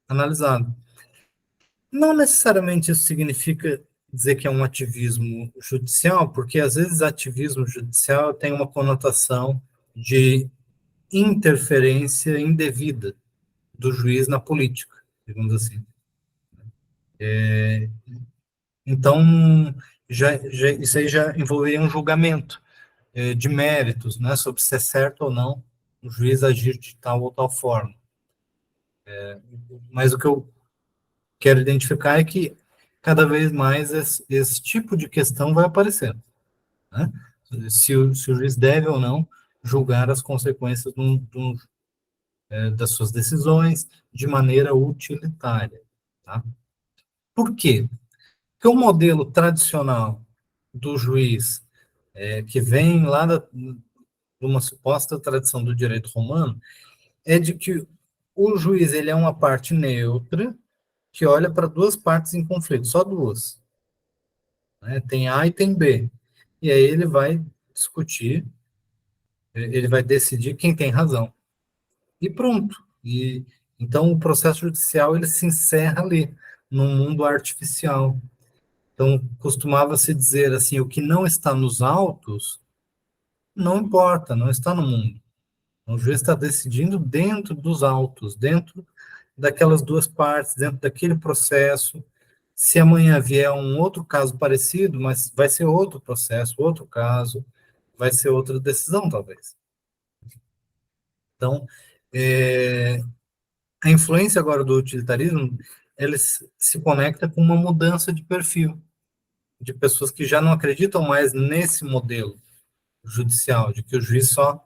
analisado. Não necessariamente isso significa dizer que é um ativismo judicial, porque às vezes ativismo judicial tem uma conotação de interferência indevida do juiz na política, digamos assim. Então, isso aí já envolveria um julgamento de méritos, né, sobre se é certo ou não o juiz agir de tal ou tal forma. Mas o que eu quero identificar é que cada vez mais esse tipo de questão vai aparecendo, né? Se o juiz deve ou não julgar as consequências das suas decisões de maneira utilitária. Tá? Por quê? Porque o modelo tradicional do juiz, que vem lá de uma suposta tradição do direito romano, é de que o juiz ele é uma parte neutra que olha para duas partes em conflito, só duas, né? Tem A e tem B. E aí ele vai discutir, ele vai decidir quem tem razão. E pronto. E então o processo judicial ele se encerra ali, num mundo artificial. Então costumava se dizer assim, o que não está nos autos não importa, não está no mundo. O juiz está decidindo dentro dos autos, dentro daquelas duas partes, dentro daquele processo. Se amanhã vier um outro caso parecido, mas vai ser outro processo, outro caso, vai ser outra decisão, talvez. Então, a influência agora do utilitarismo, ele se conecta com uma mudança de perfil, de pessoas que já não acreditam mais nesse modelo judicial, de que o juiz só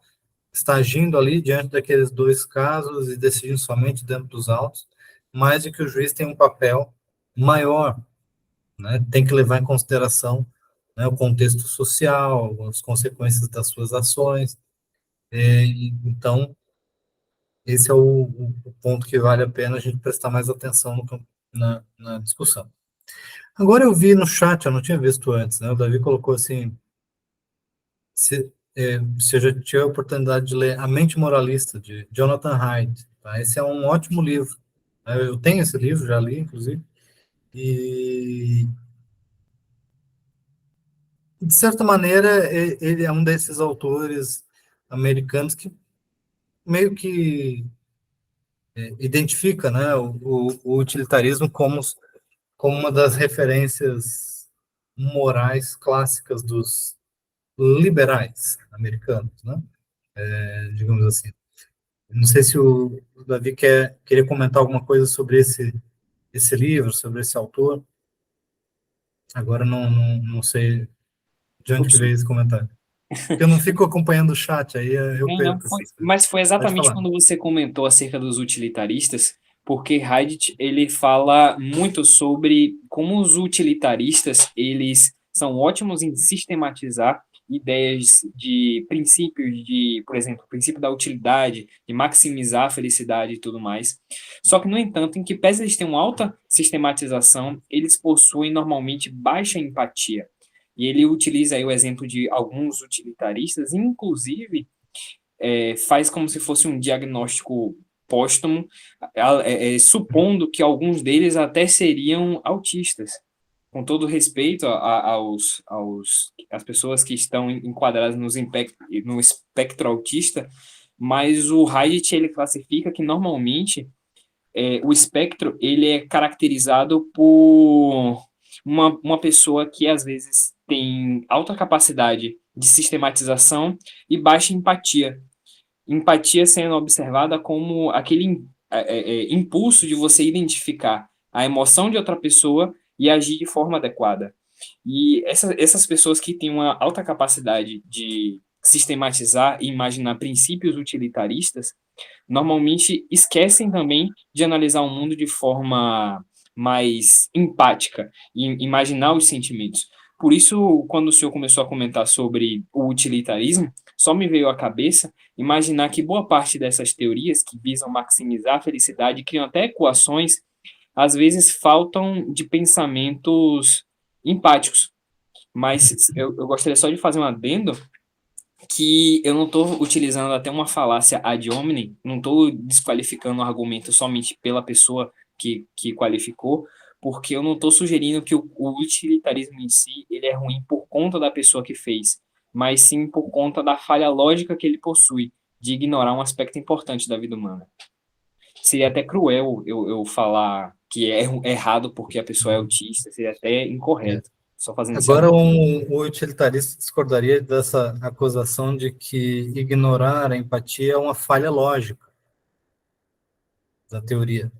está agindo ali diante daqueles dois casos e decidindo somente dentro dos autos, mas de que o juiz tem um papel maior, né? Tem que levar em consideração, né, o contexto social, as consequências das suas ações. Então, esse é o ponto que vale a pena a gente prestar mais atenção na discussão. Agora eu vi no chat, eu não tinha visto antes, né? O Davi colocou assim, se eu já tive a oportunidade de ler A Mente Moralista, de Jonathan Haidt. Tá? Esse é um ótimo livro. Eu tenho esse livro, já li, inclusive, e, de certa maneira, ele é um desses autores americanos que meio que identifica, né, o utilitarismo como uma das referências morais clássicas dos liberais americanos, né, digamos assim. Não sei se o Davi queria comentar alguma coisa sobre esse livro, sobre esse autor. Agora não sei de onde que veio esse comentário. Porque eu não fico acompanhando o chat, aí eu Não, não perco foi, essas coisas. mas foi Pode exatamente falar. quando você comentou acerca dos utilitaristas, porque Heidegger ele fala muito sobre como os utilitaristas eles são ótimos em sistematizar ideias de princípios de, por exemplo, o princípio da utilidade, de maximizar a felicidade e tudo mais. Só que, no entanto, em que pese eles terem uma alta sistematização, eles possuem normalmente baixa empatia. E ele utiliza aí o exemplo de alguns utilitaristas, inclusive faz como se fosse um diagnóstico póstumo, supondo que alguns deles até seriam autistas. Com todo respeito às pessoas que estão enquadradas no espectro autista, mas o Haidt ele classifica que normalmente o espectro ele é caracterizado por uma pessoa que às vezes tem alta capacidade de sistematização e baixa empatia. Empatia sendo observada como aquele impulso de você identificar a emoção de outra pessoa e agir de forma adequada. E essas pessoas que têm uma alta capacidade de sistematizar e imaginar princípios utilitaristas, normalmente esquecem também de analisar o mundo de forma mais empática e imaginar os sentimentos. Por isso, quando o senhor começou a comentar sobre o utilitarismo, só me veio à cabeça imaginar que boa parte dessas teorias que visam maximizar a felicidade, criam até equações, às vezes faltam de pensamentos empáticos. Mas eu gostaria só de fazer um adendo que eu não estou utilizando até uma falácia ad hominem, não estou desqualificando o argumento somente pela pessoa que qualificou, porque eu não estou sugerindo que o utilitarismo em si ele é ruim por conta da pessoa que fez, mas sim por conta da falha lógica que ele possui de ignorar um aspecto importante da vida humana. Seria até cruel eu falar que é errado porque a pessoa é autista, seria até incorreto. Só fazendo esse Agora, adendo. o utilitarista discordaria dessa acusação de que ignorar a empatia é uma falha lógica da teoria,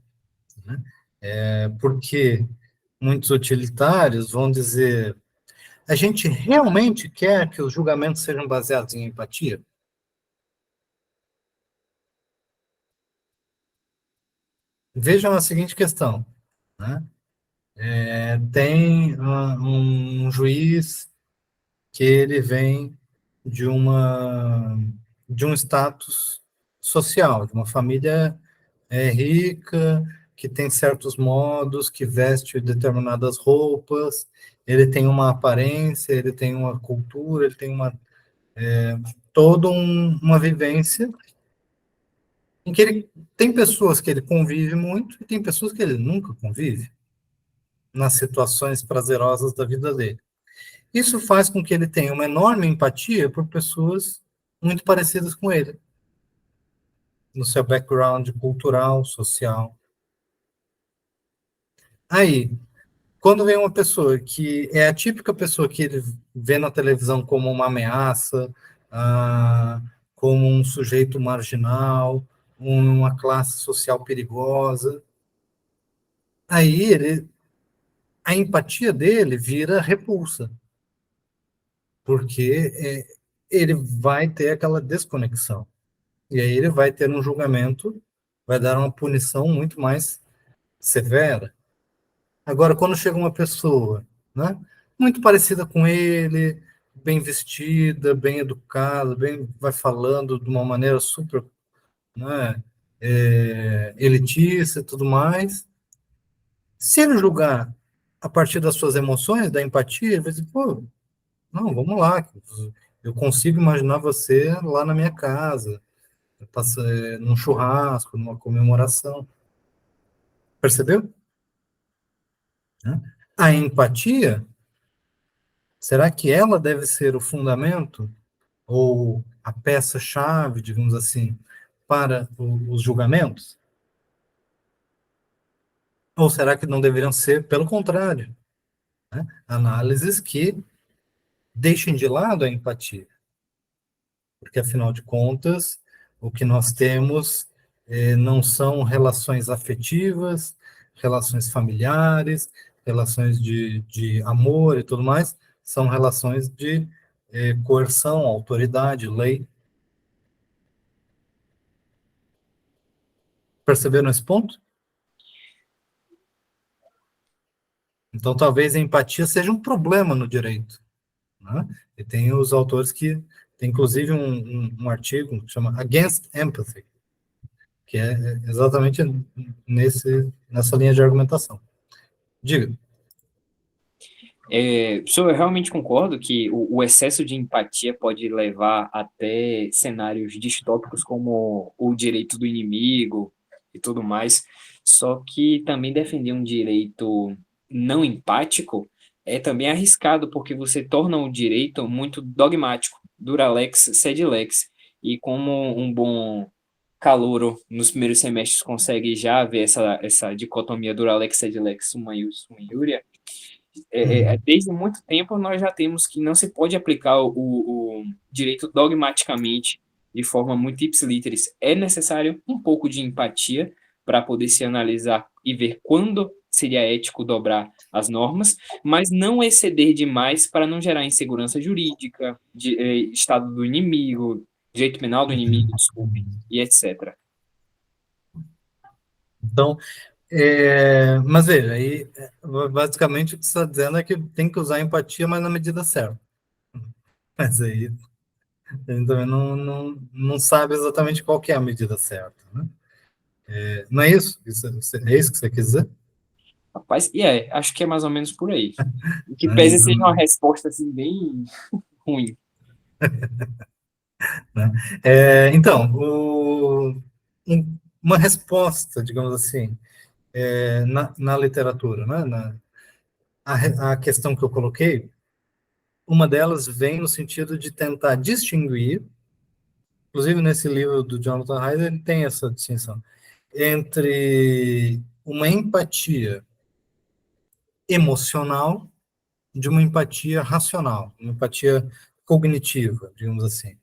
né? Porque muitos utilitários vão dizer: a gente realmente quer que os julgamentos sejam baseados em empatia? Vejam a seguinte questão, né? Tem um juiz que ele vem de de um status social, de uma família é rica, que tem certos modos, que veste determinadas roupas, ele tem uma aparência, ele tem uma cultura, ele tem toda uma vivência em que ele tem pessoas que ele convive muito e tem pessoas que ele nunca convive nas situações prazerosas da vida dele. Isso faz com que ele tenha uma enorme empatia por pessoas muito parecidas com ele, no seu background cultural, social. Aí, quando vem uma pessoa que é a típica pessoa que ele vê na televisão como uma ameaça, como um sujeito marginal, uma classe social perigosa, aí a empatia dele vira repulsa, porque ele vai ter aquela desconexão. E aí ele vai ter um julgamento, vai dar uma punição muito mais severa. Agora, quando chega uma pessoa, né, muito parecida com ele, bem vestida, bem educada, vai falando de uma maneira super, né, elitista e tudo mais, se ele julgar a partir das suas emoções, da empatia, ele vai dizer, pô, não, vamos lá, eu consigo imaginar você lá na minha casa, num churrasco, numa comemoração. Percebeu? A empatia, será que ela deve ser o fundamento ou a peça-chave, digamos assim, para os julgamentos? Ou será que não deveriam ser, pelo contrário, né? Análises que deixem de lado a empatia? Porque, afinal de contas, o que nós temos não são relações afetivas, relações familiares, relações de amor e tudo mais, são relações de coerção, autoridade, lei. Perceberam esse ponto? Então, talvez a empatia seja um problema no direito, né? E tem os autores que tem, inclusive, um artigo que chama Against Empathy, que é exatamente nessa linha de argumentação. Diga. Eu realmente concordo que o excesso de empatia pode levar até cenários distópicos como o direito do inimigo e tudo mais. Só que também defender um direito não empático é também arriscado, porque você torna o direito muito dogmático, dura lex, sed lex. E como um bom calouro nos primeiros semestres consegue já ver essa dicotomia dura lex, sed lex, summa ius, summa iuria, desde muito tempo nós já temos que não se pode aplicar o direito dogmaticamente de forma muito ipsiliteris. É necessário um pouco de empatia para poder se analisar e ver quando seria ético dobrar as normas, mas não exceder demais para não gerar insegurança jurídica, estado do inimigo, direito penal do inimigo, desculpe, e etc. Então, mas veja, aí basicamente o que você está dizendo é que tem que usar a empatia, mas na medida certa. Mas aí a gente também não sabe exatamente qual que é a medida certa, né? Não é isso? É isso que você quis dizer? Rapaz, acho que é mais ou menos por aí. O que Né? pese seja uma resposta assim bem ruim. Né? Então, uma resposta, digamos assim, na literatura, né? A questão que eu coloquei, uma delas vem no sentido de tentar distinguir, inclusive nesse livro do Jonathan Haidt, ele tem essa distinção, entre uma empatia emocional de uma empatia racional, uma empatia cognitiva, digamos assim.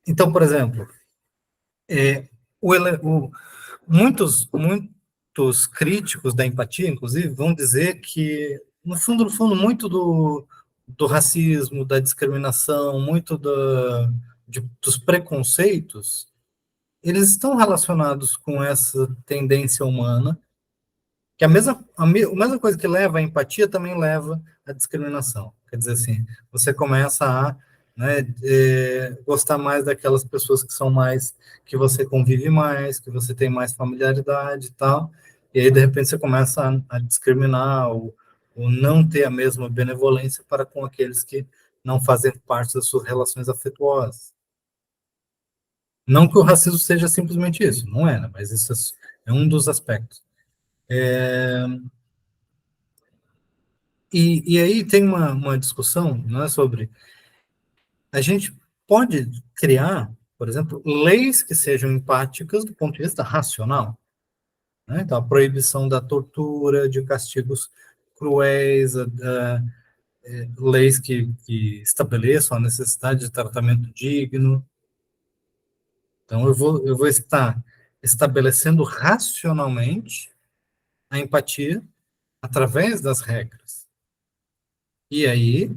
Então, por exemplo, o, muitos críticos da empatia, inclusive, vão dizer que, no fundo, muito do racismo, da discriminação, muito dos preconceitos, eles estão relacionados com essa tendência humana, que a mesma coisa que leva à empatia também leva à discriminação. Quer dizer assim, você começa a né? Gostar mais daquelas pessoas que são mais, que você convive mais, que você tem mais familiaridade e tal, e aí de repente você começa a discriminar ou não ter a mesma benevolência para com aqueles que não fazem parte das suas relações afetuosas. Não que o racismo seja simplesmente isso, não é, né? Mas isso é um dos aspectos. E aí tem uma discussão, né, sobre a gente pode criar, por exemplo, leis que sejam empáticas do ponto de vista racional, né? Então, a proibição da tortura, de castigos cruéis, leis que estabeleçam a necessidade de tratamento digno. Então, eu vou estar estabelecendo racionalmente a empatia através das regras. E aí,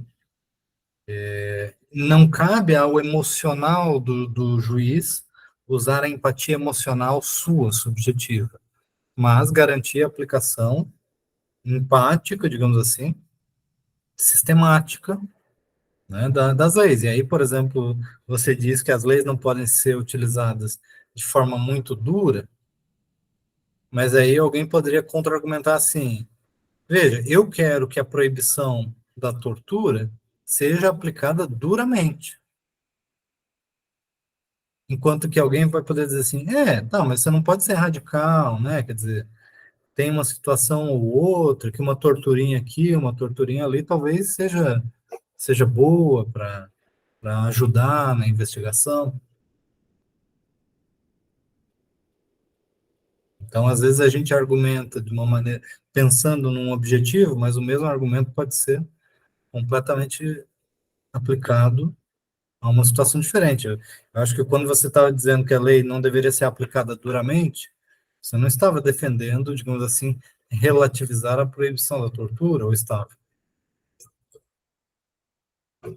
não cabe ao emocional do juiz usar a empatia emocional sua, subjetiva, mas garantir a aplicação empática, digamos assim, sistemática, né, das leis. E aí, por exemplo, você diz que as leis não podem ser utilizadas de forma muito dura, mas aí alguém poderia contra-argumentar assim: veja, eu quero que a proibição da tortura seja aplicada duramente. Enquanto que alguém vai poder dizer assim, tá, mas você não pode ser radical, né? Quer dizer, tem uma situação ou outra, que uma torturinha aqui, uma torturinha ali, talvez seja boa para ajudar na investigação. Então, às vezes a gente argumenta de uma maneira, pensando num objetivo, mas o mesmo argumento pode ser completamente aplicado a uma situação diferente. Eu acho que quando você estava dizendo que a lei não deveria ser aplicada duramente, você não estava defendendo, digamos assim, relativizar a proibição da tortura, ou estava? Ô,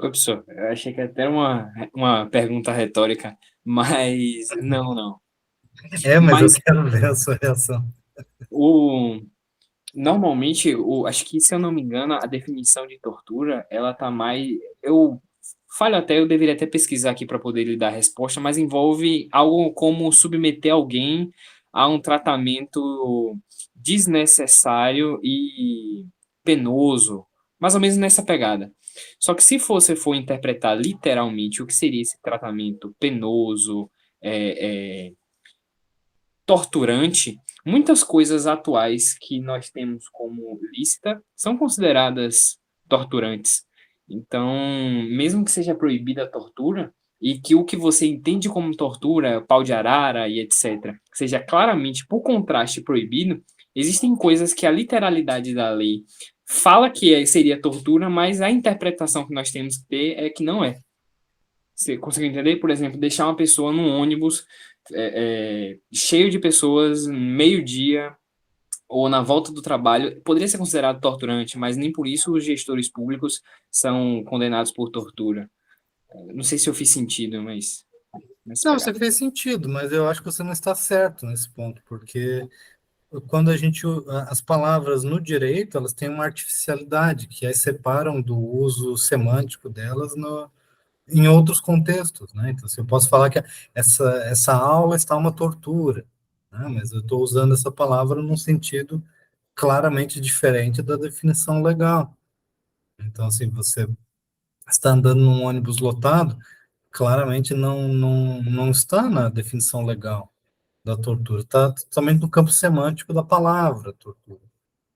professor, eu achei que até era uma pergunta retórica, mas não. Mas eu Mas quero ver a sua reação. o, normalmente, acho que, se eu não me engano, a definição de tortura, ela tá mais. Eu falho até, eu deveria até pesquisar aqui para poder lhe dar a resposta, mas envolve algo como submeter alguém a um tratamento desnecessário e penoso, mais ou menos nessa pegada. Só que se você for interpretar literalmente o que seria esse tratamento penoso, é, torturante, muitas coisas atuais que nós temos como lícita são consideradas torturantes. Então, mesmo que seja proibida a tortura, e que o que você entende como tortura, pau de arara e etc., seja claramente, por contraste, proibido, existem coisas que a literalidade da lei fala que seria tortura, mas a interpretação que nós temos que ter é que não é. Você consegue entender? Por exemplo, deixar uma pessoa num ônibus cheio de pessoas, meio-dia, ou na volta do trabalho, poderia ser considerado torturante, mas nem por isso os gestores públicos são condenados por tortura. Não sei se eu fiz sentido, mas Não, você fez sentido, mas eu acho que você não está certo nesse ponto, porque quando as palavras no direito, elas têm uma artificialidade que as separam do uso semântico delas em outros contextos, né? Então, se eu posso falar que essa aula está uma tortura, né? Mas eu estou usando essa palavra num sentido claramente diferente da definição legal. Então, assim, você está andando num ônibus lotado, claramente não está na definição legal da tortura, está totalmente no campo semântico da palavra tortura,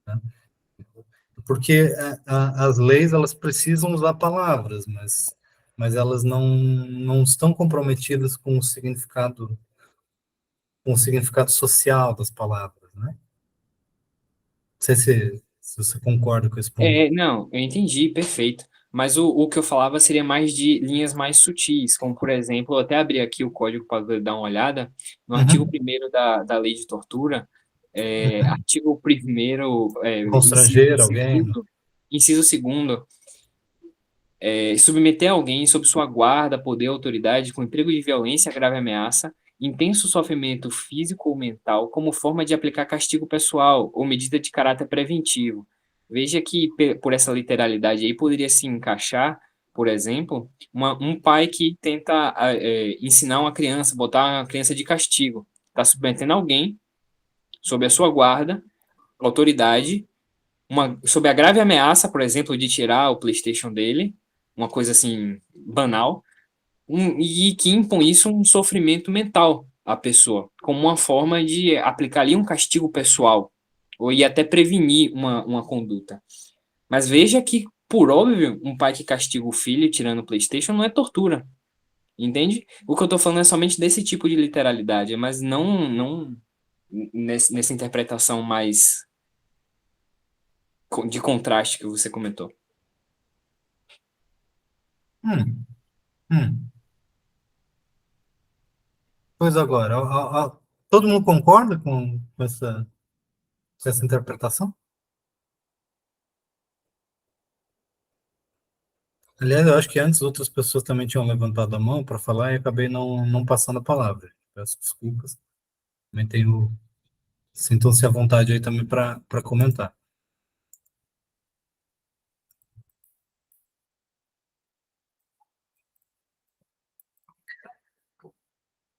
né? Porque as leis, elas precisam usar palavras, mas elas não estão comprometidas com o significado social das palavras, né? Não sei se você concorda com esse ponto. Não, eu entendi, perfeito. Mas o que eu falava seria mais de linhas mais sutis, como, por exemplo, eu até abri aqui o código para dar uma olhada, no artigo Uhum. 1º da Lei de Tortura, artigo 1º, Constranger alguém, inciso segundo, submeter alguém sob sua guarda, poder ou autoridade com emprego de violência, grave ameaça, intenso sofrimento físico ou mental, como forma de aplicar castigo pessoal ou medida de caráter preventivo. Veja que, por essa literalidade aí, poderia se encaixar, por exemplo, um pai que tenta ensinar uma criança, botar uma criança de castigo. Está submetendo alguém sob a sua guarda, autoridade, sob a grave ameaça, por exemplo, de tirar o PlayStation dele, uma coisa assim banal, e que impõe isso um sofrimento mental à pessoa, como uma forma de aplicar ali um castigo pessoal, ou ir até prevenir uma conduta. Mas veja que, por óbvio, um pai que castiga o filho tirando o PlayStation não é tortura, entende? O que eu estou falando é somente desse tipo de literalidade, mas não nessa interpretação mais de contraste que você comentou. Hum, hum. Pois agora, todo mundo concorda com essa interpretação? Aliás, eu acho que antes outras pessoas também tinham levantado a mão para falar e acabei não passando a palavra. Peço desculpas. Também tenho. Sintam-se à vontade aí também para comentar.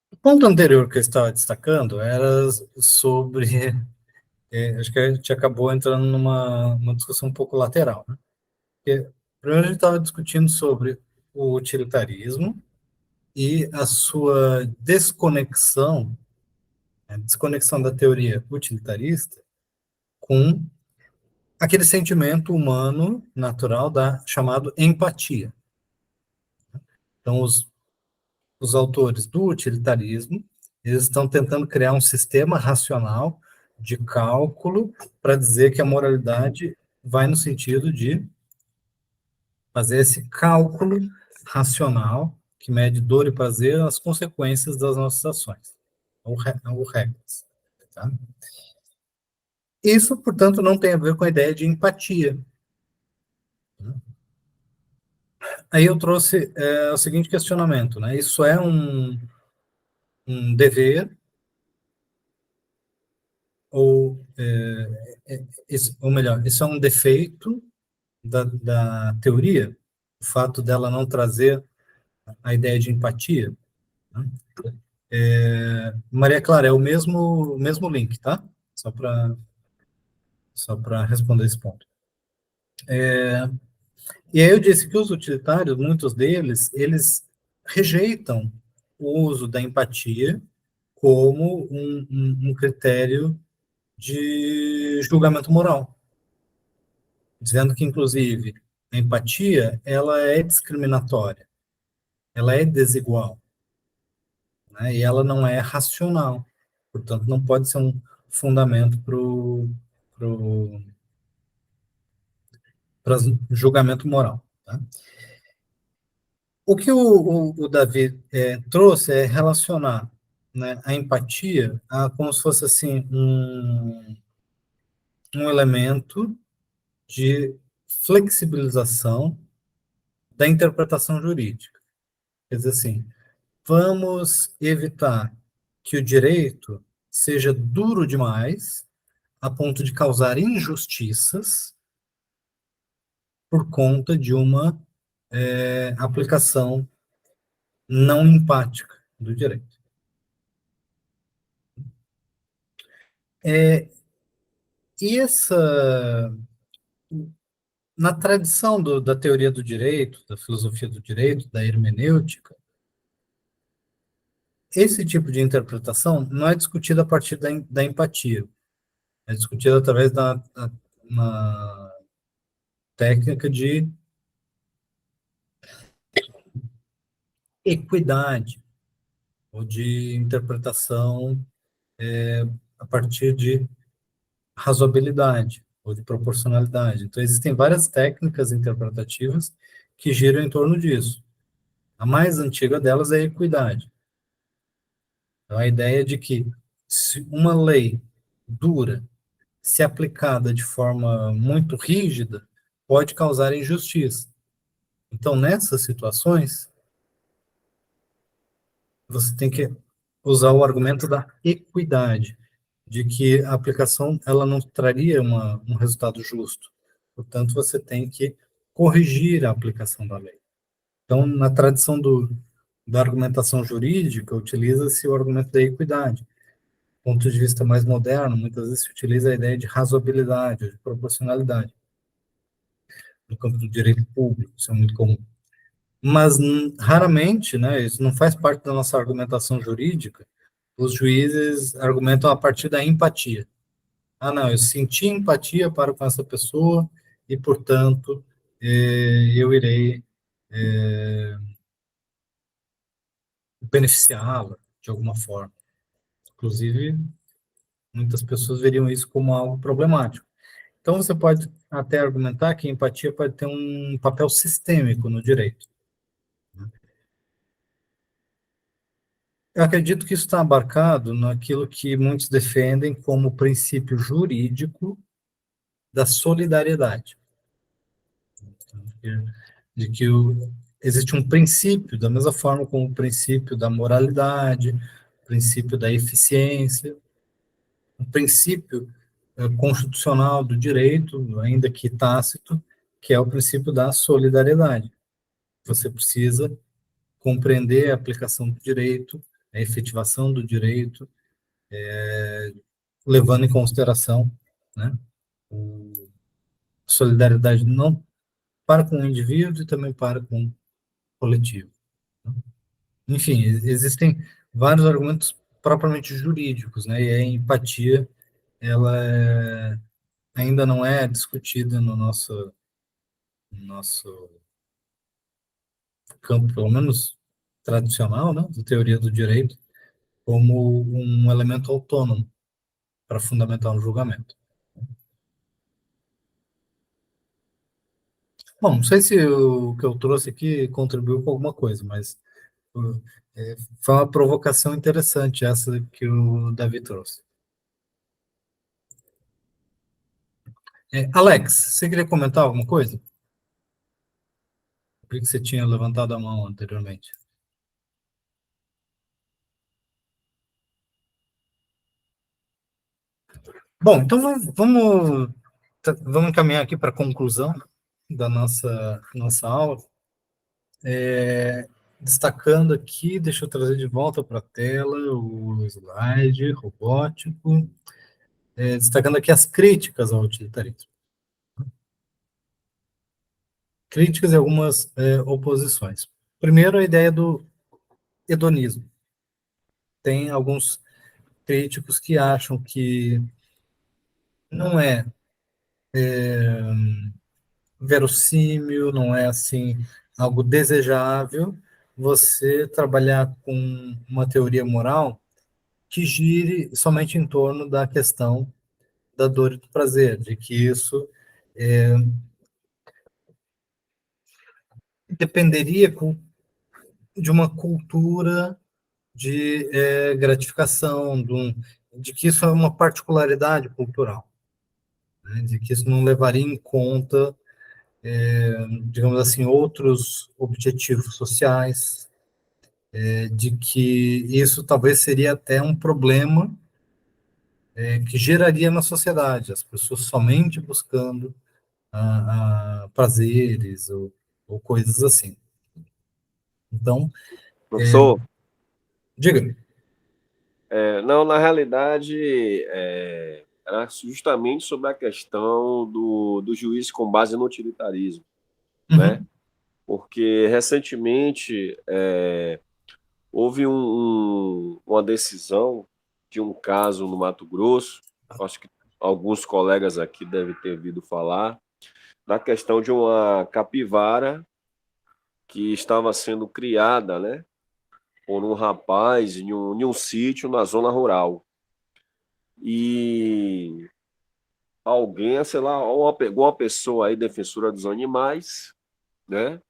O ponto anterior que eu estava destacando era sobre. Acho que a gente acabou entrando numa discussão um pouco lateral, né? Porque, primeiro, a gente estava discutindo sobre o utilitarismo e a sua desconexão, a desconexão da teoria utilitarista com aquele sentimento humano natural chamado empatia. Então, os autores do utilitarismo, eles estão tentando criar um sistema racional de cálculo para dizer que a moralidade vai no sentido de fazer esse cálculo racional que mede dor e prazer as consequências das nossas ações, ou regras. Tá? Isso, portanto, não tem a ver com a ideia de empatia. Aí eu trouxe o seguinte questionamento, né? Isso é um dever ou melhor, isso é um defeito da teoria, o fato dela não trazer a ideia de empatia, né? Maria Clara, é o mesmo link, tá? Só para responder esse ponto. E aí eu disse que os utilitários, muitos deles, eles rejeitam o uso da empatia como um critério de julgamento moral, dizendo que, inclusive, a empatia ela é discriminatória, ela é desigual, né? E ela não é racional, portanto, não pode ser um fundamento para julgamento moral. Tá? O que o Davi trouxe é relacionar, né, a empatia como se fosse assim um elemento de flexibilização da interpretação jurídica. Quer dizer assim, vamos evitar que o direito seja duro demais a ponto de causar injustiças por conta de uma aplicação não empática do direito. E na tradição da teoria do direito, da filosofia do direito, da hermenêutica, esse tipo de interpretação não é discutido a partir da empatia, é discutido através da uma técnica de equidade, ou de interpretação a partir de razoabilidade, ou de proporcionalidade. Então, existem várias técnicas interpretativas que giram em torno disso. A mais antiga delas é a equidade. Então, a ideia de que se uma lei dura, se aplicada de forma muito rígida, pode causar injustiça. Então, nessas situações, você tem que usar o argumento da equidade, de que a aplicação ela não traria um resultado justo, Portanto, você tem que corrigir a aplicação da lei. Então, na tradição da argumentação jurídica, utiliza-se o argumento da equidade. Do ponto de vista mais moderno, muitas vezes se utiliza a ideia de razoabilidade, de proporcionalidade, no campo do direito público, isso é muito comum. Mas, raramente, né, isso não faz parte da nossa argumentação jurídica, os juízes argumentam a partir da empatia. Ah, não, eu senti empatia para com essa pessoa e, portanto, eu irei beneficiá-la de alguma forma. Inclusive, muitas pessoas veriam isso como algo problemático. Então, você pode até argumentar que a empatia pode ter um papel sistêmico no direito. Eu acredito que isso está abarcado naquilo que muitos defendem como o princípio jurídico da solidariedade. De que existe um princípio, da mesma forma como o princípio da moralidade, o princípio da eficiência, um princípio constitucional do direito, ainda que tácito, que é o princípio da solidariedade. Você precisa compreender a aplicação do direito, a efetivação do direito, levando em consideração, né, solidariedade não para com o indivíduo e também para com o coletivo. Enfim, existem vários argumentos propriamente jurídicos, né, e a empatia, ela ainda não é discutida no nosso campo, pelo menos tradicional, né, de teoria do direito, como um elemento autônomo para fundamentar um julgamento. Bom, não sei se o que eu trouxe aqui contribuiu com alguma coisa, mas foi uma provocação interessante essa que o Davi trouxe. Alex, você queria comentar alguma coisa? Por que você tinha levantado a mão anteriormente? Bom, então vamos encaminhar aqui para a conclusão da nossa aula. Destacando aqui, deixa eu trazer de volta para a tela o slide robótico, destacando aqui as críticas ao utilitarismo. Críticas e algumas oposições. Primeiro, a ideia do hedonismo. Tem alguns críticos que acham que não é verossímil, não é assim algo desejável você trabalhar com uma teoria moral que gire somente em torno da questão da dor e do prazer, de que isso dependeria de uma cultura de gratificação, de que isso é uma particularidade cultural, né, de que isso não levaria em conta, digamos assim, outros objetivos sociais, de que isso talvez seria até um problema que geraria na sociedade, as pessoas somente buscando prazeres ou coisas assim. Então, Professor, diga. não, na realidade, era justamente sobre a questão do juiz com base no utilitarismo, né? Porque recentemente houve uma decisão de um caso no Mato Grosso, acho que alguns colegas aqui devem ter ouvido falar, da questão de uma capivara que estava sendo criada, né, por um rapaz em um sítio na zona rural. E alguém, sei lá, pegou uma pessoa aí, defensora dos animais, né,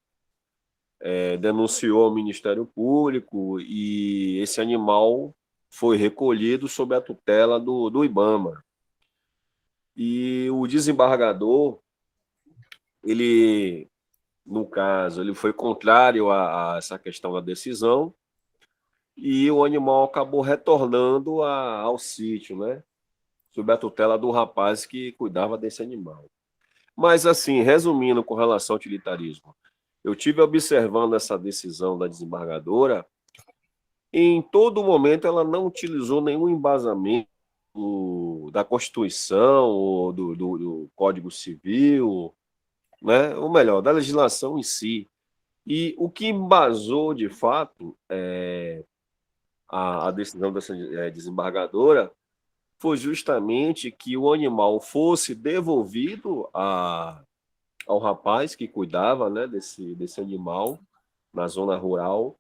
denunciou ao Ministério Público e esse animal foi recolhido sob a tutela do IBAMA. E o desembargador, ele, no caso, ele foi contrário a essa questão da decisão e o animal acabou retornando ao sítio, né? Sob a tutela do rapaz que cuidava desse animal. Mas, assim, resumindo com relação ao utilitarismo, eu tive observando essa decisão da desembargadora, em todo momento ela não utilizou nenhum embasamento da Constituição ou do Código Civil, né? Ou melhor, da legislação em si. E o que embasou, de fato, a decisão dessa desembargadora foi justamente que o animal fosse devolvido ao rapaz que cuidava, né, desse animal na zona rural,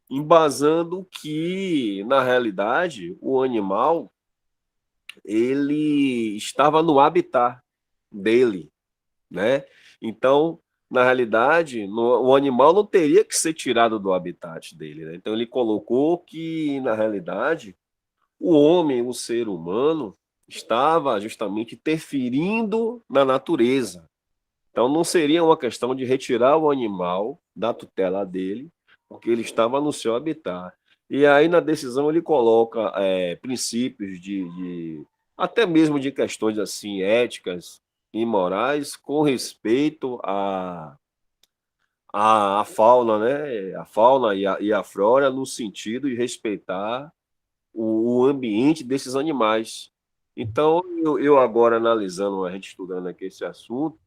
embasando que, na realidade, o animal ele estava no habitat dele, né? Então, na realidade, o animal não teria que ser tirado do habitat dele, né? Então, ele colocou que, na realidade, o homem, o ser humano, estava justamente interferindo na natureza. Então, não seria uma questão de retirar o animal da tutela dele, porque ele estava no seu habitat. E aí, na decisão, ele coloca princípios até mesmo de questões assim éticas e morais com respeito à fauna, né? A fauna e a flora, no sentido de respeitar o ambiente desses animais. Então, eu agora analisando, a gente estudando aqui esse assunto,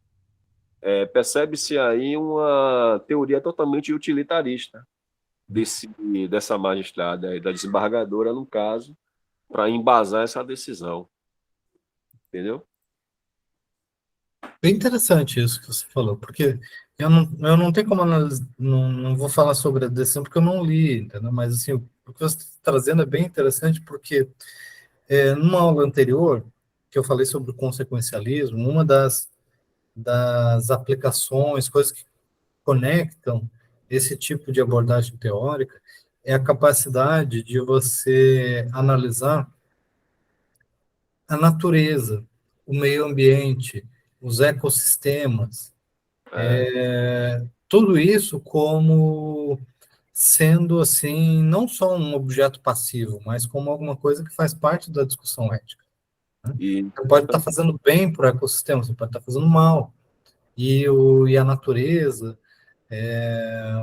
percebe-se aí uma teoria totalmente utilitarista dessa magistrada, da desembargadora, no caso, para embasar essa decisão. Entendeu? Bem interessante isso que você falou, porque eu não tenho como analisar, não vou falar sobre a decisão porque eu não li, entendeu? Mas assim, o que você está trazendo é bem interessante porque numa aula anterior, que eu falei sobre o consequencialismo, uma das aplicações, coisas que conectam esse tipo de abordagem teórica, é a capacidade de você analisar a natureza, o meio ambiente, os ecossistemas, tudo isso como sendo assim, não só um objeto passivo, mas como alguma coisa que faz parte da discussão ética. E Você pode estar fazendo bem para o ecossistema, você pode estar fazendo mal. E a natureza,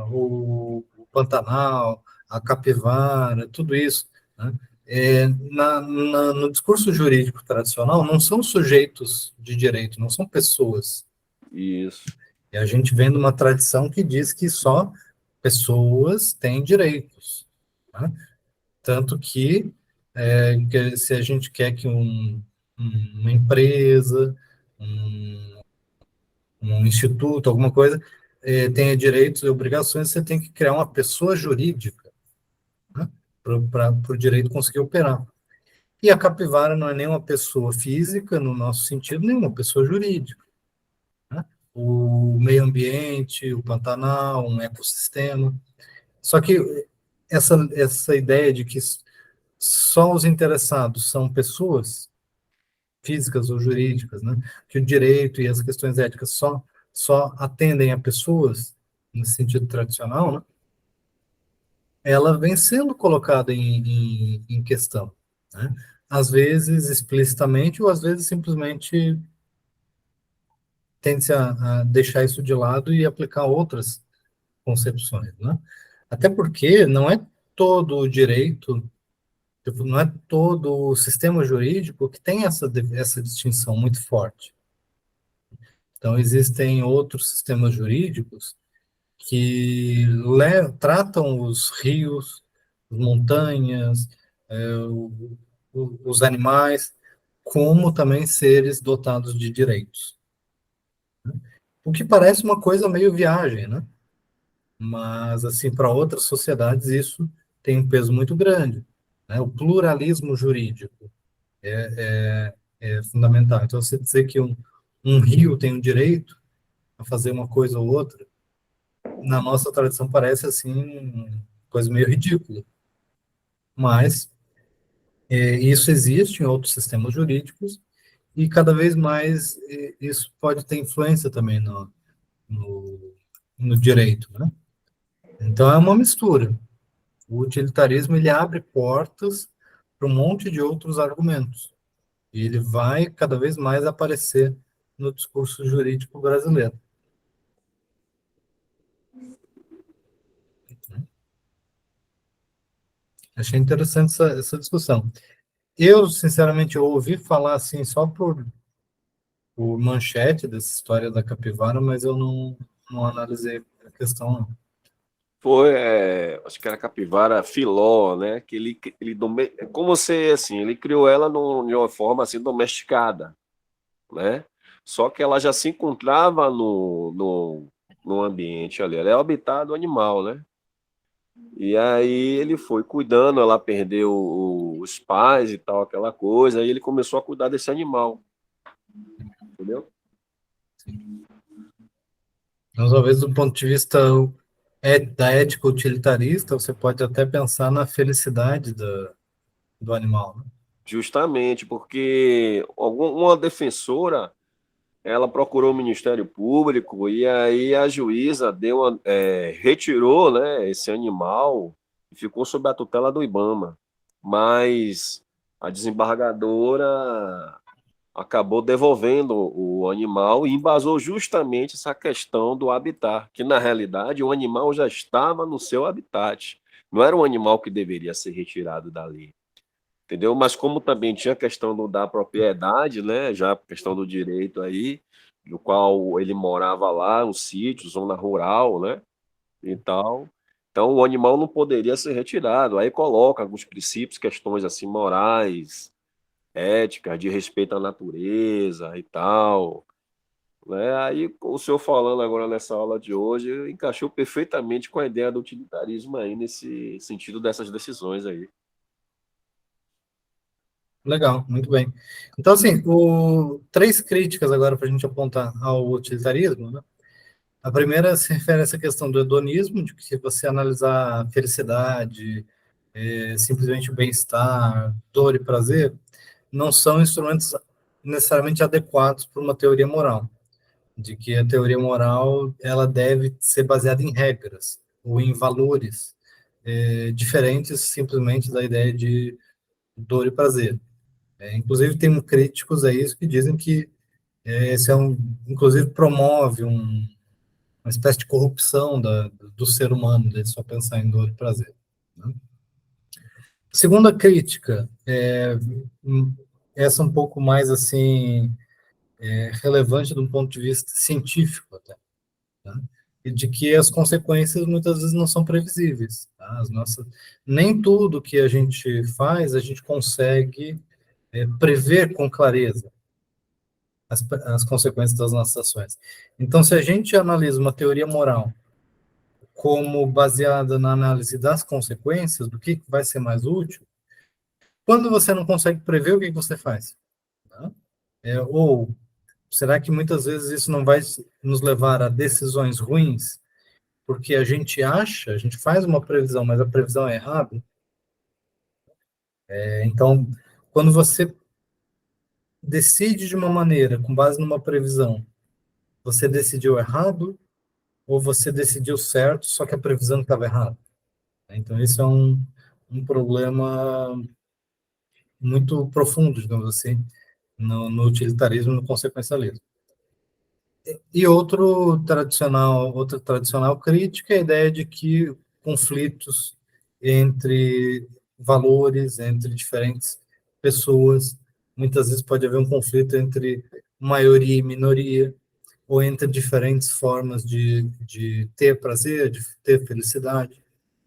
o Pantanal, a capivara, tudo isso, né? No discurso jurídico tradicional, não são sujeitos de direito, não são pessoas. isso. E a gente vem de uma tradição que diz que só pessoas têm direitos, né? Tanto que se a gente quer que uma empresa, um, um instituto, alguma coisa, tenha direitos e obrigações, você tem que criar uma pessoa jurídica, né, para o direito conseguir operar. E a capivara não é nem uma pessoa física, no nosso sentido, nem uma pessoa jurídica, né? O meio ambiente, o Pantanal, um ecossistema. Só que essa ideia de que só os interessados são pessoas físicas ou jurídicas, né? Que o direito e as questões éticas só atendem a pessoas, no sentido tradicional, né? Ela vem sendo colocada em questão, né? Às vezes explicitamente, ou às vezes simplesmente tende-se a deixar isso de lado e aplicar outras concepções, né? Até porque não é todo o direito, tipo, não é todo o sistema jurídico que tem essa distinção muito forte. Então, existem outros sistemas jurídicos que tratam os rios, as montanhas, os animais, como também seres dotados de direitos. O que parece uma coisa meio viagem, né? Mas, assim, para outras sociedades isso tem um peso muito grande, né? O pluralismo jurídico é fundamental. Então, você dizer que um rio tem um direito a fazer uma coisa ou outra, na nossa tradição parece assim coisa meio ridícula, mas isso existe em outros sistemas jurídicos e cada vez mais isso pode ter influência também no, no direito, né? Então é uma mistura. O utilitarismo ele abre portas para um monte de outros argumentos e ele vai cada vez mais aparecer no discurso jurídico brasileiro. Achei interessante essa discussão. Eu, sinceramente, eu ouvi falar assim só por manchete dessa história da capivara, mas eu não analisei a questão, não. Foi, acho que era capivara filó, né? Que como se assim, ele criou ela de uma forma assim domesticada, né? Só que ela já se encontrava no ambiente ali, ela é o habitat do animal, né? E aí ele foi cuidando, ela perdeu os pais e tal, aquela coisa, aí ele começou a cuidar desse animal, entendeu? Mas, talvez, do ponto de vista da ética utilitarista, você pode até pensar na felicidade do animal, né? Justamente porque uma defensora ela procurou o Ministério Público e aí a juíza retirou, né, esse animal e ficou sob a tutela do IBAMA. Mas a desembargadora acabou devolvendo o animal e embasou justamente essa questão do habitat, que na realidade o animal já estava no seu habitat. Não era um animal que deveria ser retirado dali, entendeu? Mas como também tinha a questão da propriedade, né, já a questão do direito aí, do qual ele morava lá, um sítio, zona rural, né, e tal. Então o animal não poderia ser retirado. Aí coloca alguns princípios, questões assim morais, éticas, de respeito à natureza e tal, né? Aí o senhor falando agora nessa aula de hoje encaixou perfeitamente com a ideia do utilitarismo aí nesse sentido dessas decisões aí. Legal, muito bem. Então, assim, três críticas agora para a gente apontar ao utilitarismo, né? A primeira se refere a essa questão do hedonismo, de que se você analisar felicidade, simplesmente o bem-estar, dor e prazer, não são instrumentos necessariamente adequados para uma teoria moral, de que a teoria moral ela deve ser baseada em regras ou em valores diferentes simplesmente da ideia de dor e prazer. Inclusive, tem críticos a isso que dizem que esse inclusive promove uma espécie de corrupção do ser humano, de só pensar em dor e prazer, né? Segunda crítica, essa um pouco mais assim relevante de um ponto de vista científico até, tá? E de que as consequências muitas vezes não são previsíveis, tá? Nem tudo que a gente faz a gente consegue prever com clareza as consequências das nossas ações. Então, se a gente analisa uma teoria moral como baseada na análise das consequências, do que vai ser mais útil, quando você não consegue prever, o que você faz? Tá? Ou será que muitas vezes isso não vai nos levar a decisões ruins, porque a gente faz uma previsão, mas a previsão é errada? Então, quando você decide de uma maneira, com base numa previsão, você decidiu errado, ou você decidiu certo, só que a previsão estava errada? Então, isso é um problema muito profundo, digamos assim, no utilitarismo e no consequencialismo. E outra tradicional crítica é a ideia de que conflitos entre valores, entre diferentes pessoas, muitas vezes pode haver um conflito entre maioria e minoria, ou entre diferentes formas de ter prazer, de ter felicidade.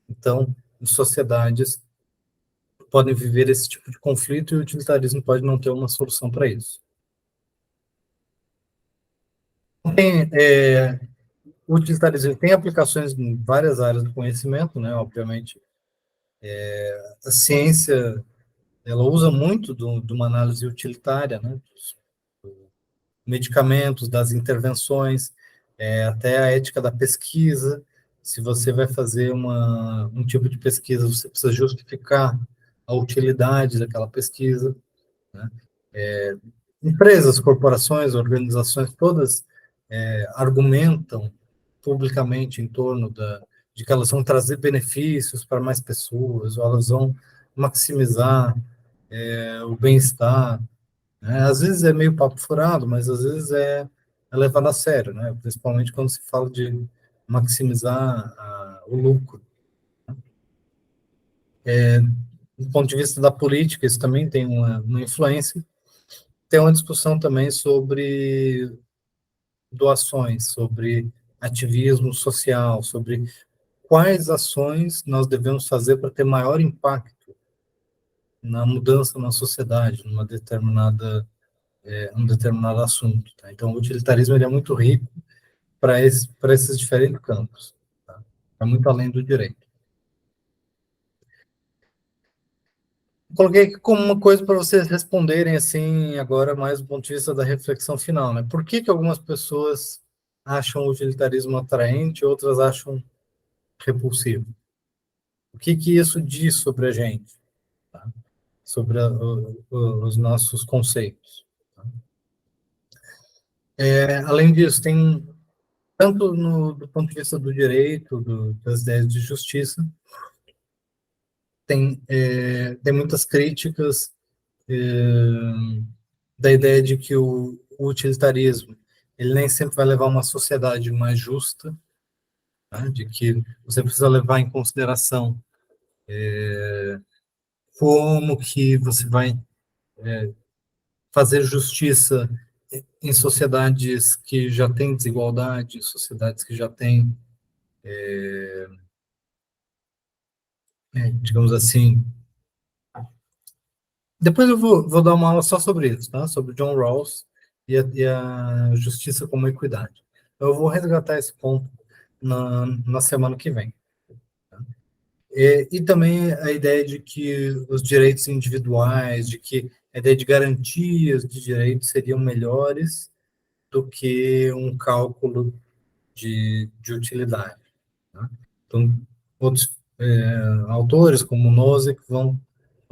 Então, em sociedades podem viver esse tipo de conflito e o utilitarismo pode não ter uma solução para isso. Tem, o utilitarismo tem aplicações em várias áreas do conhecimento, né? Obviamente, a ciência ela usa muito de uma análise utilitária, né? Dos medicamentos, das intervenções, até a ética da pesquisa. Se você vai fazer um tipo de pesquisa, você precisa justificar a utilidade daquela pesquisa, né? Empresas, corporações, organizações, todas argumentam publicamente em torno de que elas vão trazer benefícios para mais pessoas, ou elas vão maximizar o bem-estar né? Às vezes é meio papo furado, mas às vezes é levado a sério, né? Principalmente quando se fala de maximizar o lucro. Do ponto de vista da política, isso também tem uma influência. Tem uma discussão também sobre doações, sobre ativismo social, sobre quais ações nós devemos fazer para ter maior impacto na mudança na sociedade, um determinado assunto. Tá? Então, o utilitarismo ele é muito rico para esses diferentes campos. Tá? É muito além do direito. Coloquei aqui como uma coisa para vocês responderem assim agora mais do ponto de vista da reflexão final, né? Por que algumas pessoas acham o utilitarismo atraente, outras acham repulsivo? O que isso diz sobre a gente, tá? Sobre os nossos conceitos? Tá? Além disso, tem tanto do ponto de vista do direito, das ideias de justiça, tem muitas críticas da ideia de que o utilitarismo ele nem sempre vai levar a uma sociedade mais justa, tá? De que você precisa levar em consideração como que você vai fazer justiça em sociedades que já têm desigualdade, sociedades que já têm, digamos assim. Depois eu vou dar uma aula só sobre isso, tá? Sobre John Rawls e a justiça como equidade. Eu vou resgatar esse ponto na semana que vem. Tá? E também a ideia de que os direitos individuais, de que a ideia de garantias de direitos seriam melhores do que um cálculo de utilidade. Tá? Então, outros autores, como Nozick, vão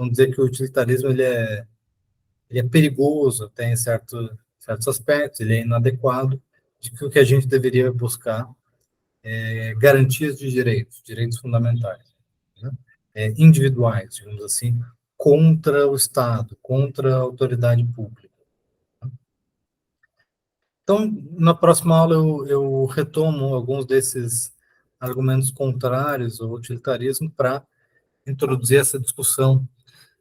dizer que o utilitarismo ele é perigoso, tem certos aspectos, ele é inadequado, de que o que a gente deveria buscar é garantias de direitos fundamentais, né? Individuais, digamos assim, contra o Estado, contra a autoridade pública. Então, na próxima aula eu retomo alguns desses argumentos contrários ao utilitarismo para introduzir essa discussão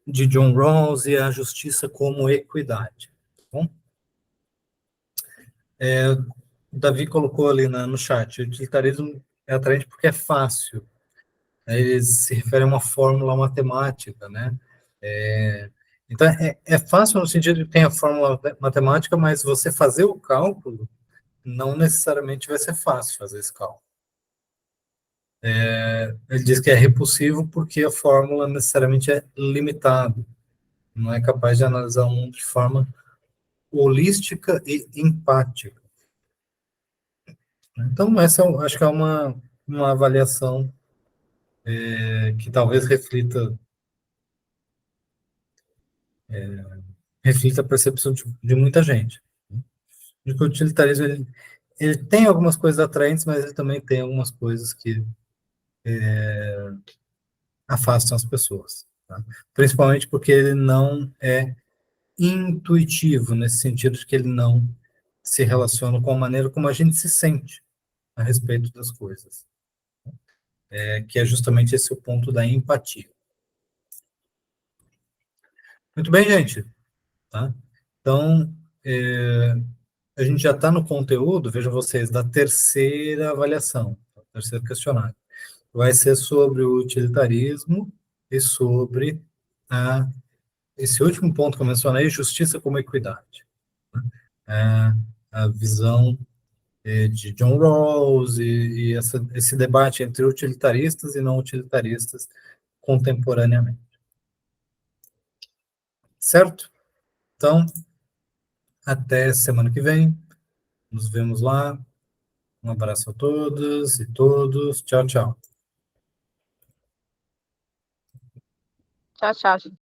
de John Rawls e a justiça como equidade. Tá bom? O Davi colocou ali no chat, o utilitarismo é atraente porque é fácil. Né? Ele se refere a uma fórmula matemática, né? Então, é fácil no sentido de que tem a fórmula matemática, mas você fazer o cálculo não necessariamente vai ser fácil fazer esse cálculo. Ele diz que é repulsivo porque a fórmula necessariamente é limitada, não é capaz de analisar o mundo de forma holística e empática. Então, essa acho que é uma avaliação que talvez reflita a percepção de muita gente. De que o utilitarismo ele tem algumas coisas atraentes, mas ele também tem algumas coisas que afastam as pessoas. Tá? Principalmente porque ele não é intuitivo, nesse sentido de que ele não se relaciona com a maneira como a gente se sente a respeito das coisas. Que é justamente esse o ponto da empatia. Muito bem, gente. Tá? Então, a gente já está no conteúdo, vejam vocês, da terceira avaliação, terceiro questionário. Vai ser sobre o utilitarismo e sobre esse último ponto que eu mencionei, justiça como equidade. A visão de John Rawls e esse debate entre utilitaristas e não utilitaristas contemporaneamente. Certo? Então, até semana que vem. Nos vemos lá. Um abraço a todas e todos. Tchau, tchau. Tchau, tchau.